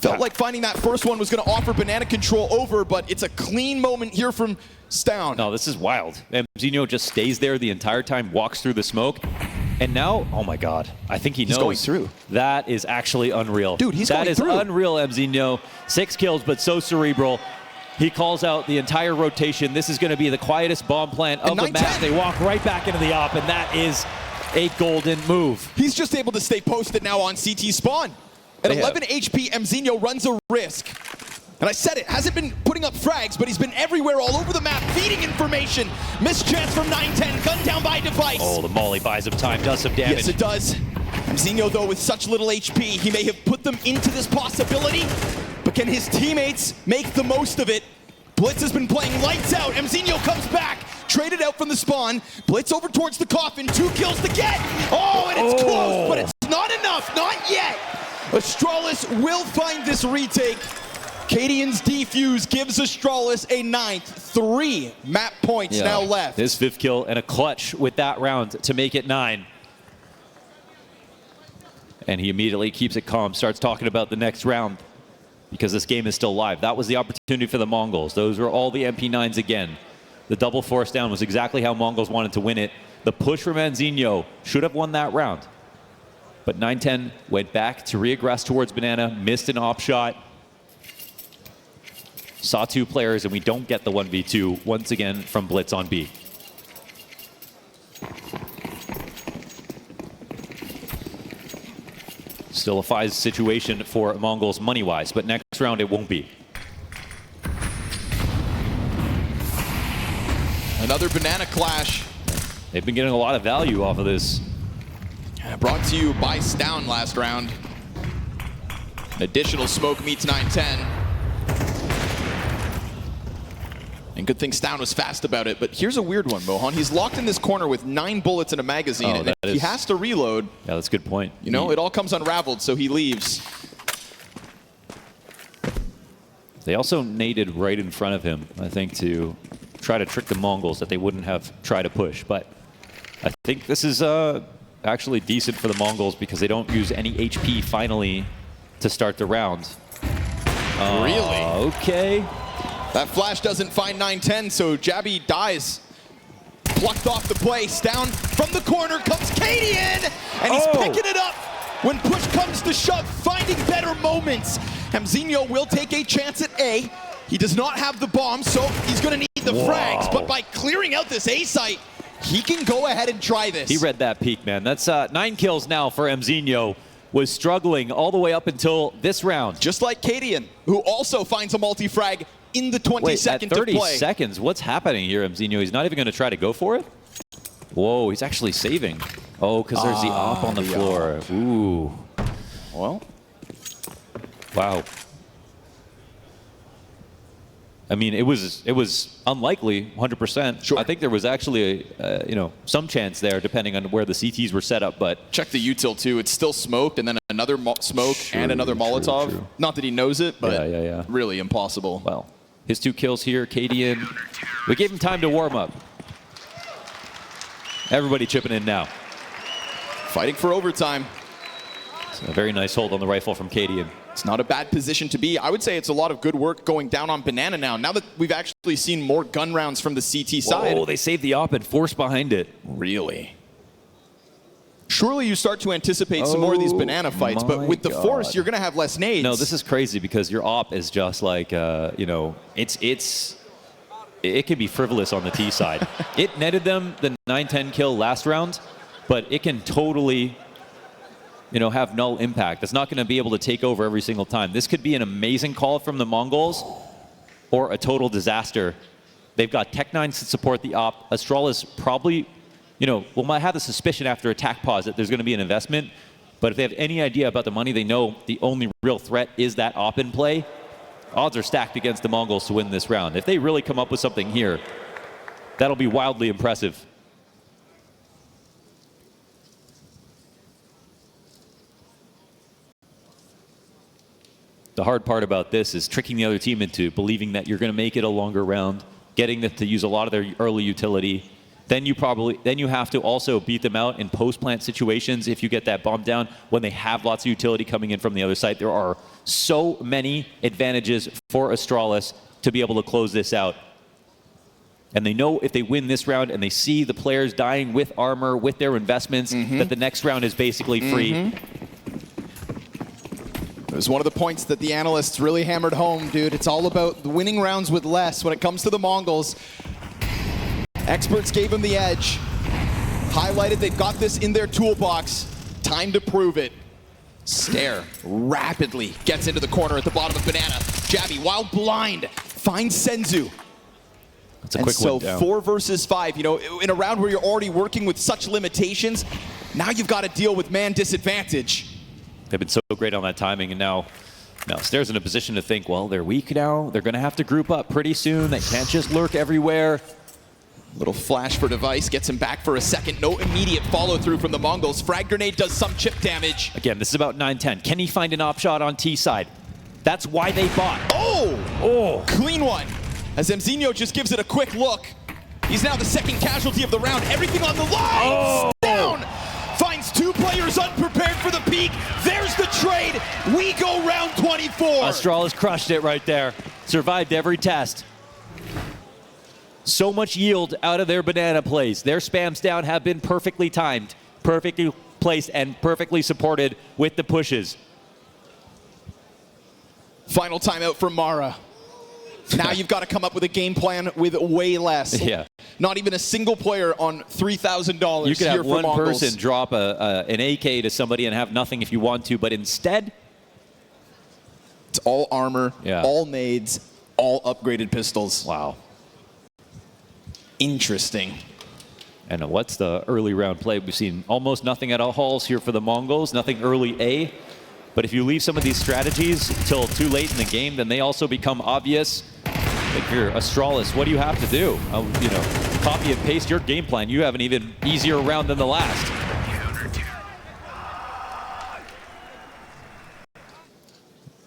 [SPEAKER 3] Felt like finding that first one was going to offer Banana control over, but it's a clean moment here from Stown.
[SPEAKER 4] No, this is wild. MZ just stays there the entire time, walks through the smoke. And now, oh my God, I think he's
[SPEAKER 3] going through.
[SPEAKER 4] That is actually unreal.
[SPEAKER 3] Dude, he's going through.
[SPEAKER 4] That is unreal, MZ. 6 kills, but so cerebral. He calls out the entire rotation. This is going to be the quietest bomb plant of the match. They walk right back into the op, and that is a golden move.
[SPEAKER 3] He's just able to stay posted now on CT spawn. At 11 HP, MZ runs a risk. And I said it, hasn't been putting up frags, but he's been everywhere all over the map, feeding information. Missed chance from 910, gunned down by Device.
[SPEAKER 4] Oh, the molly buys him time, does some damage.
[SPEAKER 3] Yes, it does. MZ, though, with such little HP, he may have put them into this possibility, but can his teammates make the most of it? Blitz has been playing lights out. MZ comes back, traded out from the spawn. Blitz over towards the coffin, 2 kills to get. Oh, and it's close, but it's not enough, not yet. Astralis will find this retake. Cadian's defuse gives Astralis a 9th. 3 map points now left.
[SPEAKER 4] His 5th kill and a clutch with that round to make it 9. And he immediately keeps it calm, starts talking about the next round because this game is still live. That was the opportunity for the MongolZ. Those were all the MP9s again. The double force down was exactly how MongolZ wanted to win it. The push from Manzinho should have won that round. But 910 went back to reaggress towards Banana, missed an op shot. Saw 2 players, and we don't get the 1v2 once again from Blitz on B. Still a FaZe situation for MongolZ money-wise, but next round it won't be.
[SPEAKER 3] Another Banana clash.
[SPEAKER 4] They've been getting a lot of value off of this.
[SPEAKER 3] Brought to you by Stown last round. An additional smoke meets 910. And good thing Stown was fast about it, but here's a weird one, Mohan. He's locked in this corner with 9 bullets in a magazine, and if he has to reload,
[SPEAKER 4] yeah, that's a good point.
[SPEAKER 3] You know, it all comes unraveled, so he leaves.
[SPEAKER 4] They also naded right in front of him, I think, to try to trick the MongolZ that they wouldn't have tried to push. But I think this is actually decent for the MongolZ because they don't use any HP finally to start the round.
[SPEAKER 3] Really?
[SPEAKER 4] Okay.
[SPEAKER 3] That flash doesn't find 910, so Jabby dies. Plucked off the play. Down from the corner comes Cadian, and he's picking it up when push comes to shove, finding better moments. Hamzinho will take a chance at A. He does not have the bomb, so he's going to need the frags, but by clearing out this A site, he can go ahead and try this.
[SPEAKER 4] He read that peak, man. That's 9 kills now for Hamzinho. Was struggling all the way up until this round.
[SPEAKER 3] Just like Cadian, who also finds a multi-frag in the 22nd
[SPEAKER 4] at 30
[SPEAKER 3] to play.
[SPEAKER 4] seconds, what's happening here, Hamzinho? He's not even going to try to go for it? Whoa, he's actually saving. Oh, because there's the op on the floor. Ooh.
[SPEAKER 3] Well.
[SPEAKER 4] Wow. I mean, it was unlikely, 100%.
[SPEAKER 3] Sure.
[SPEAKER 4] I think there was actually, some chance there, depending on where the CTs were set up. But
[SPEAKER 3] check the util too. It's still smoked, and then another smoke and another Molotov.
[SPEAKER 4] True.
[SPEAKER 3] Not that he knows it, but
[SPEAKER 4] yeah.
[SPEAKER 3] really impossible.
[SPEAKER 4] Well, his 2 kills here, Cadian. We gave him time to warm up. Everybody chipping in now.
[SPEAKER 3] Fighting for overtime.
[SPEAKER 4] It's a very nice hold on the rifle from Cadian.
[SPEAKER 3] It's not a bad position to be. I would say it's a lot of good work going down on Banana now. Now that we've actually seen more gun rounds from the CT side.
[SPEAKER 4] Oh, they saved the op and force behind it.
[SPEAKER 3] Really? Surely you start to anticipate some more of these Banana fights, but with the force, you're going to have less nades.
[SPEAKER 4] No, this is crazy because your op is just like, it can be frivolous on the T side. It netted them the 9-10 kill last round, but it can totally have null impact. It's not going to be able to take over every single time. This could be an amazing call from the MongolZ or a total disaster. They've got Tech-9s to support the op. Astralis probably, might have the suspicion after attack pause that there's going to be an investment. But if they have any idea about the money, they know the only real threat is that op in play. Odds are stacked against the MongolZ to win this round. If they really come up with something here, that'll be wildly impressive. The hard part about this is tricking the other team into believing that you're going to make it a longer round, getting them to use a lot of their early utility, then you have to also beat them out in post-plant situations if you get that bomb down when they have lots of utility coming in from the other side. There are so many advantages for Astralis to be able to close this out. And they know if they win this round and they see the players dying with armor, with their investments, that the next round is basically free.
[SPEAKER 3] It was one of the points that the analysts really hammered home, dude. It's all about the winning rounds with less when it comes to the MongolZ. Experts gave them the edge. Highlighted they've got this in their toolbox. Time to prove it. Stare rapidly gets into the corner at the bottom of Banana. Jabby, while blind, finds Senzu.
[SPEAKER 4] That's a quick win down.
[SPEAKER 3] 4 versus 5, you know, in a round where you're already working with such limitations, now you've got to deal with man disadvantage.
[SPEAKER 4] They've been so great on that timing, and now Stare's in a position to think, well, they're weak now. They're going to have to group up pretty soon. They can't just lurk everywhere.
[SPEAKER 3] Little flash for Device, gets him back for a second. No immediate follow-through from the MongolZ. Frag Grenade does some chip damage.
[SPEAKER 4] Again, this is about 9-10. Can he find an op shot on T side? That's why they bought.
[SPEAKER 3] Oh! Clean one. As Mzinho just gives it a quick look. He's now the second casualty of the round. Everything on the line! Down! Finds 2 players unprepared for the peak. There's the trade. We go round 24.
[SPEAKER 4] Astralis crushed it right there. Survived every test. So much yield out of their banana plays. Their spams down have been perfectly timed, perfectly placed, and perfectly supported with the pushes.
[SPEAKER 3] Final timeout for Mara. Now you've got to come up with a game plan with way less.
[SPEAKER 4] Yeah.
[SPEAKER 3] Not even a single player on $3,000.
[SPEAKER 4] You could have one
[SPEAKER 3] MongolZ.
[SPEAKER 4] person drop an AK to somebody and have nothing if you want to, but instead,
[SPEAKER 3] it's all armor, all nades, all upgraded pistols.
[SPEAKER 4] Wow.
[SPEAKER 3] Interesting.
[SPEAKER 4] And what's the early round play? We've seen almost nothing at all halls here for the MongolZ, nothing early A. But if you leave some of these strategies till too late in the game, then they also become obvious. If you're Astralis, what do you have to do? You know, copy and paste your game plan. You have an even easier round than the last.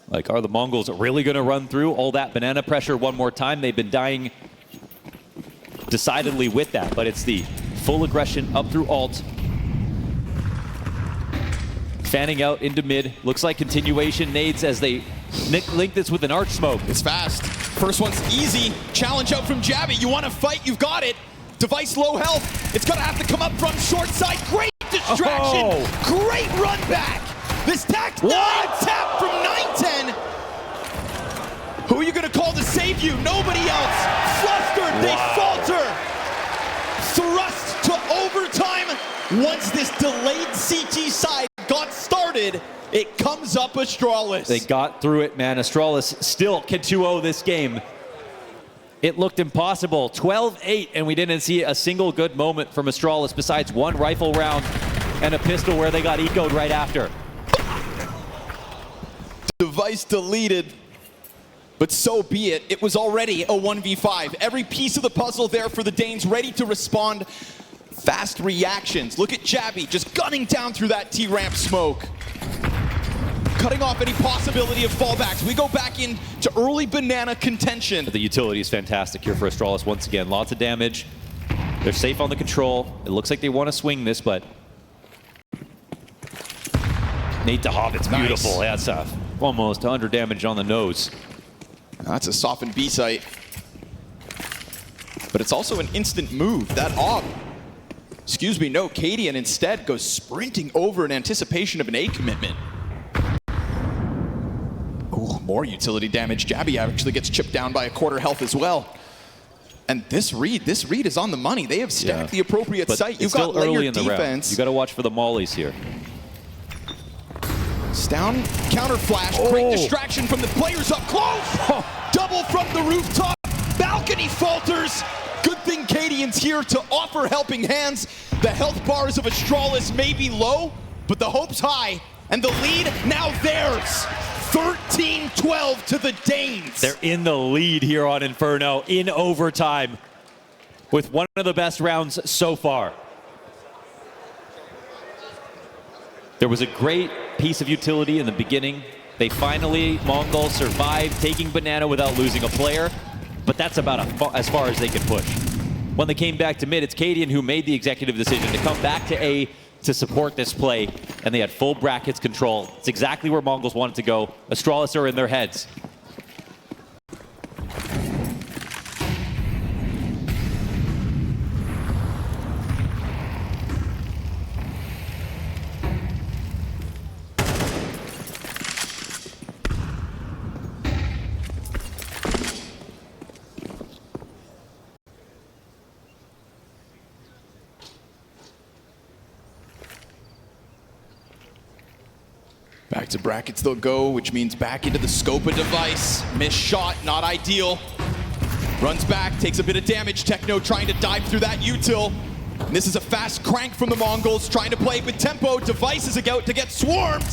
[SPEAKER 4] Like, are the MongolZ really going to run through all that banana pressure one more time? They've been dying decidedly with that, but it's the full aggression up through alt. Fanning out into mid. Looks like continuation nades as they link this with an arch smoke.
[SPEAKER 3] It's fast. First one's easy. Challenge out from Jabby. You want to fight, you've got it. Device low health. It's going to have to come up from short side. Great distraction. Great run back. This tap from 9-10. Who are you going to call to save you? Nobody else. Flustered. They falter. Thrust to overtime. Once this delayed CT side got started, it comes up Astralis.
[SPEAKER 4] They got through it, man. Astralis still can 2-0 this game. It looked impossible. 12-8, and we didn't see a single good moment from Astralis besides one rifle round and a pistol where they got ecoed right after.
[SPEAKER 3] Device deleted, but so be it. It was already a 1v5. Every piece of the puzzle there for the Danes, ready to respond. Fast reactions. Look at Jabby just gunning down through that T-ramp smoke. Cutting off any possibility of fallbacks. We go back into early banana contention.
[SPEAKER 4] The utility is fantastic here for Astralis once again. Lots of damage. They're safe on the control. It looks like they want to swing this, but Nate to Hobbit's beautiful. That's almost 100 damage on the nose.
[SPEAKER 3] That's a softened B site. But it's also an instant move. That AWP. Excuse me, no, Cadian instead goes sprinting over in anticipation of an A commitment. Ooh, more utility damage. Jabby actually gets chipped down by a quarter health as well. And this read is on the money. They have stacked the appropriate site. You've got layered defense.
[SPEAKER 4] You got to watch for the mollies here.
[SPEAKER 3] Down, counter flash, great distraction from the players up close. Double from the rooftop, balcony falters. Good thing Cadian's here to offer helping hands. The health bars of Astralis may be low, but the hope's high, and the lead now theirs. 13-12 to the Danes.
[SPEAKER 4] They're in the lead here on Inferno in overtime with one of the best rounds so far. There was a great piece of utility in the beginning. They finally, MongolZ survived taking banana without losing a player, but that's about as far as they can push. when they came back to mid. It's Cadian who made the executive decision to come back to A to support this play, and they had full brackets control. It's exactly where MongolZ wanted to go. Astralis are in their heads.
[SPEAKER 3] Back to brackets they'll go, which means back into the scope of device. Missed shot, not ideal. Runs back, takes a bit of damage. Techno trying to dive through that util. And this is a fast crank from the MongolZ, trying to play with tempo. Device is about to get swarmed.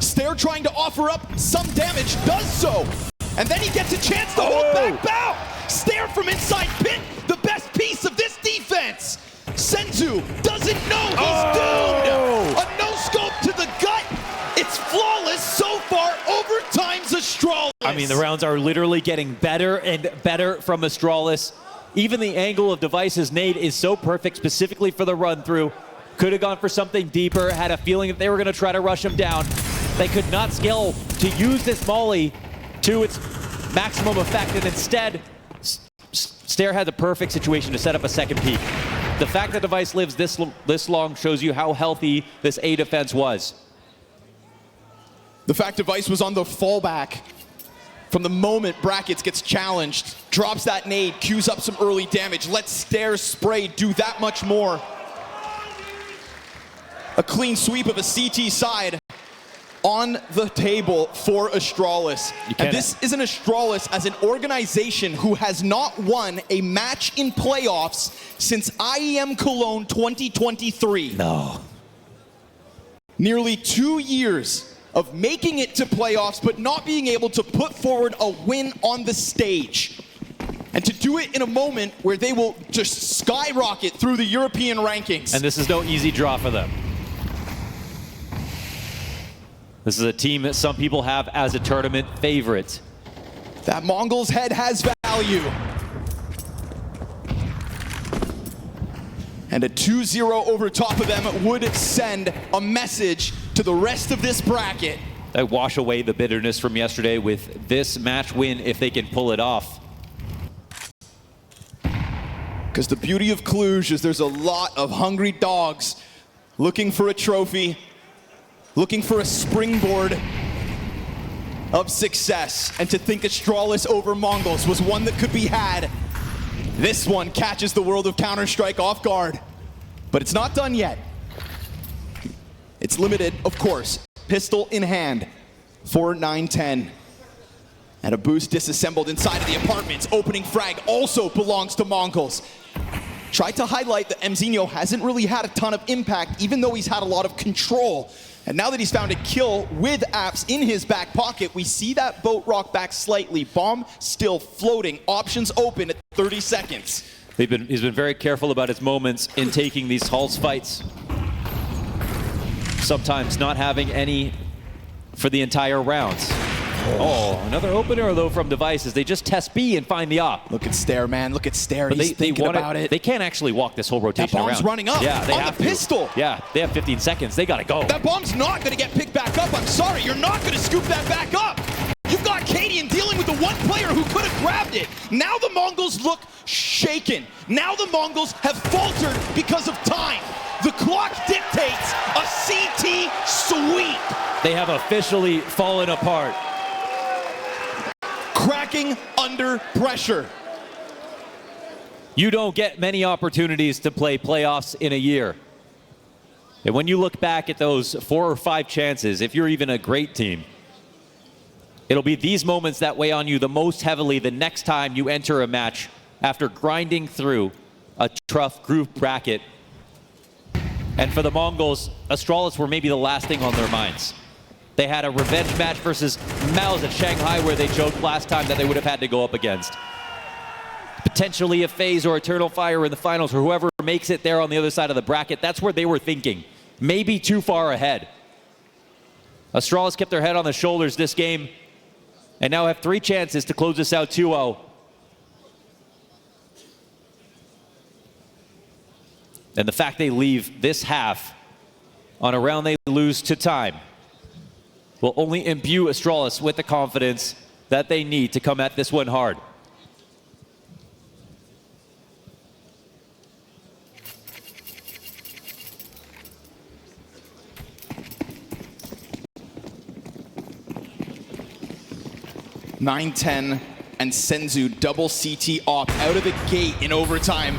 [SPEAKER 3] Stair trying to offer up some damage, does so. And then he gets a chance to hold back Bow. Stair from inside pit, the best piece of this defense. Senzu doesn't know he's doomed. A no-scope to the gut. It's flawless so far. Overtime's Astralis.
[SPEAKER 4] I mean, the rounds are literally getting better and better from Astralis. Even the angle of Device's nade is so perfect, specifically for the run-through. Could have gone for something deeper, had a feeling that they were going to try to rush him down. They could not scale to use this molly to its maximum effect, and instead, Stair had the perfect situation to set up a second peak. The fact that Device lives this long shows you how healthy this A defense was.
[SPEAKER 3] The fact Device was on the fallback from the moment brackets gets challenged, drops that nade, queues up some early damage, lets Stair spray do that much more. A clean sweep of a CT side on the table for Astralis. And this is an Astralis as an organization who has not won a match in playoffs since IEM Cologne 2023.
[SPEAKER 4] No.
[SPEAKER 3] Nearly 2 years of making it to playoffs, but not being able to put forward a win on the stage. And to do it in a moment where they will just skyrocket through the European rankings.
[SPEAKER 4] And this is no easy draw for them. This is a team that some people have as a tournament favorite.
[SPEAKER 3] That MongolZ head has value. And a 2-0 over top of them would send a message to the rest of this bracket.
[SPEAKER 4] They wash away the bitterness from yesterday with this match win if they can pull it off.
[SPEAKER 3] Because the beauty of Cluj is there's a lot of hungry dogs looking for a trophy, looking for a springboard of success. And to think Astralis over MongolZ was one that could be had. This one catches the world of Counter-Strike off guard, but it's not done yet. It's limited, of course. Pistol in hand for 9-10. And a boost disassembled inside of the apartments. Opening frag also belongs to MongolZ. Tried to highlight that Mzinho hasn't really had a ton of impact, even though he's had a lot of control. And now that he's found a kill with apps in his back pocket, we see that boat rock back slightly. Bomb still floating. Options open at 30 seconds.
[SPEAKER 4] He's been very careful about his moments in taking these Halls fights. Sometimes not having any for the entire rounds. Oh, another opener though from Device as they just test B and find the op.
[SPEAKER 3] Look at Stair, man. Look at Stair.
[SPEAKER 4] But
[SPEAKER 3] He's thinking about it.
[SPEAKER 4] They can't actually walk this whole rotation
[SPEAKER 3] That bomb's
[SPEAKER 4] around.
[SPEAKER 3] running up.
[SPEAKER 4] Yeah, they
[SPEAKER 3] on
[SPEAKER 4] have
[SPEAKER 3] the pistol.
[SPEAKER 4] Yeah, they have 15 seconds. They gotta go.
[SPEAKER 3] That bomb's not going to get picked back up. I'm sorry, you're not going to scoop that back up. You've got Cadian dealing with the one player who could have grabbed it. Now the MongolZ look shaken. Now the MongolZ have faltered because of time. The clock dictates a CT sweep.
[SPEAKER 4] They have officially fallen apart.
[SPEAKER 3] Cracking under pressure.
[SPEAKER 4] You don't get many opportunities to play playoffs in a year. And when you look back at those 4 or 5 chances, if you're even a great team, it'll be these moments that weigh on you the most heavily the next time you enter a match after grinding through a tough group bracket. And for the MongolZ, Astralis were maybe the last thing on their minds. They had a revenge match versus MOUZ at Shanghai where they choked last time that they would have had to go up against. Potentially a FaZe or Eternal Fire in the finals, or whoever makes it there on the other side of the bracket. That's where they were thinking. Maybe too far ahead. Astralis kept their head on the shoulders this game and now have 3 chances to close this out 2-0. And the fact they leave this half on a round they lose to time will only imbue Astralis with the confidence that they need to come at this one hard.
[SPEAKER 3] (9-10) and Senzu double CT op out of the gate in overtime.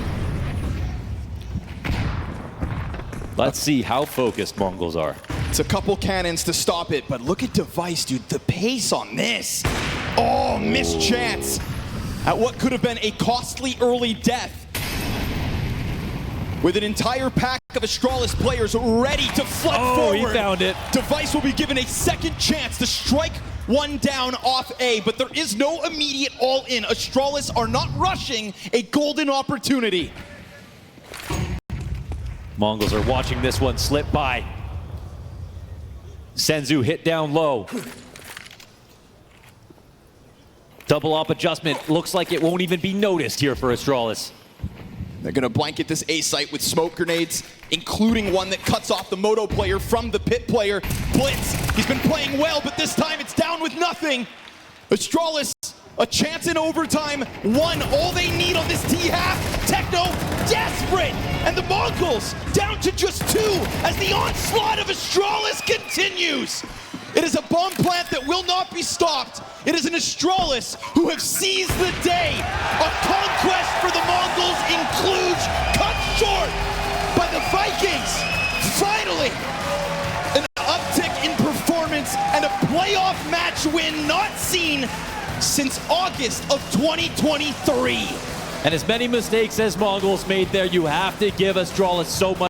[SPEAKER 4] Let's see how focused MongolZ are.
[SPEAKER 3] It's a couple cannons to stop it, but look at Device, dude. The pace on this. Oh, missed chance at what could have been a costly early death. With an entire pack of Astralis players ready to flood forward.
[SPEAKER 4] He found it.
[SPEAKER 3] Device will be given a second chance to strike one down off A, but there is no immediate all-in. Astralis are not rushing a golden opportunity.
[SPEAKER 4] MongolZ are watching this one slip by. Senzu hit down low. Double op adjustment. Looks like it won't even be noticed here for Astralis.
[SPEAKER 3] They're gonna blanket this A site with smoke grenades, including one that cuts off the Moto player from the Pit player. Blitz, he's been playing well, but this time it's down with nothing. Astralis, a chance in overtime, one, all they need on this T half. Techno, desperate, and the MongolZ down to just two as the onslaught of Astralis continues. It is a bomb plant that will not be stopped. It is an Astralis who have seized the day. A conquest for the MongolZ in Cluj, cut short by the Vikings. Finally, an uptick in performance and a playoff match win not seen since August of 2023.
[SPEAKER 4] And as many mistakes as MongolZ made there, you have to give Astralis so much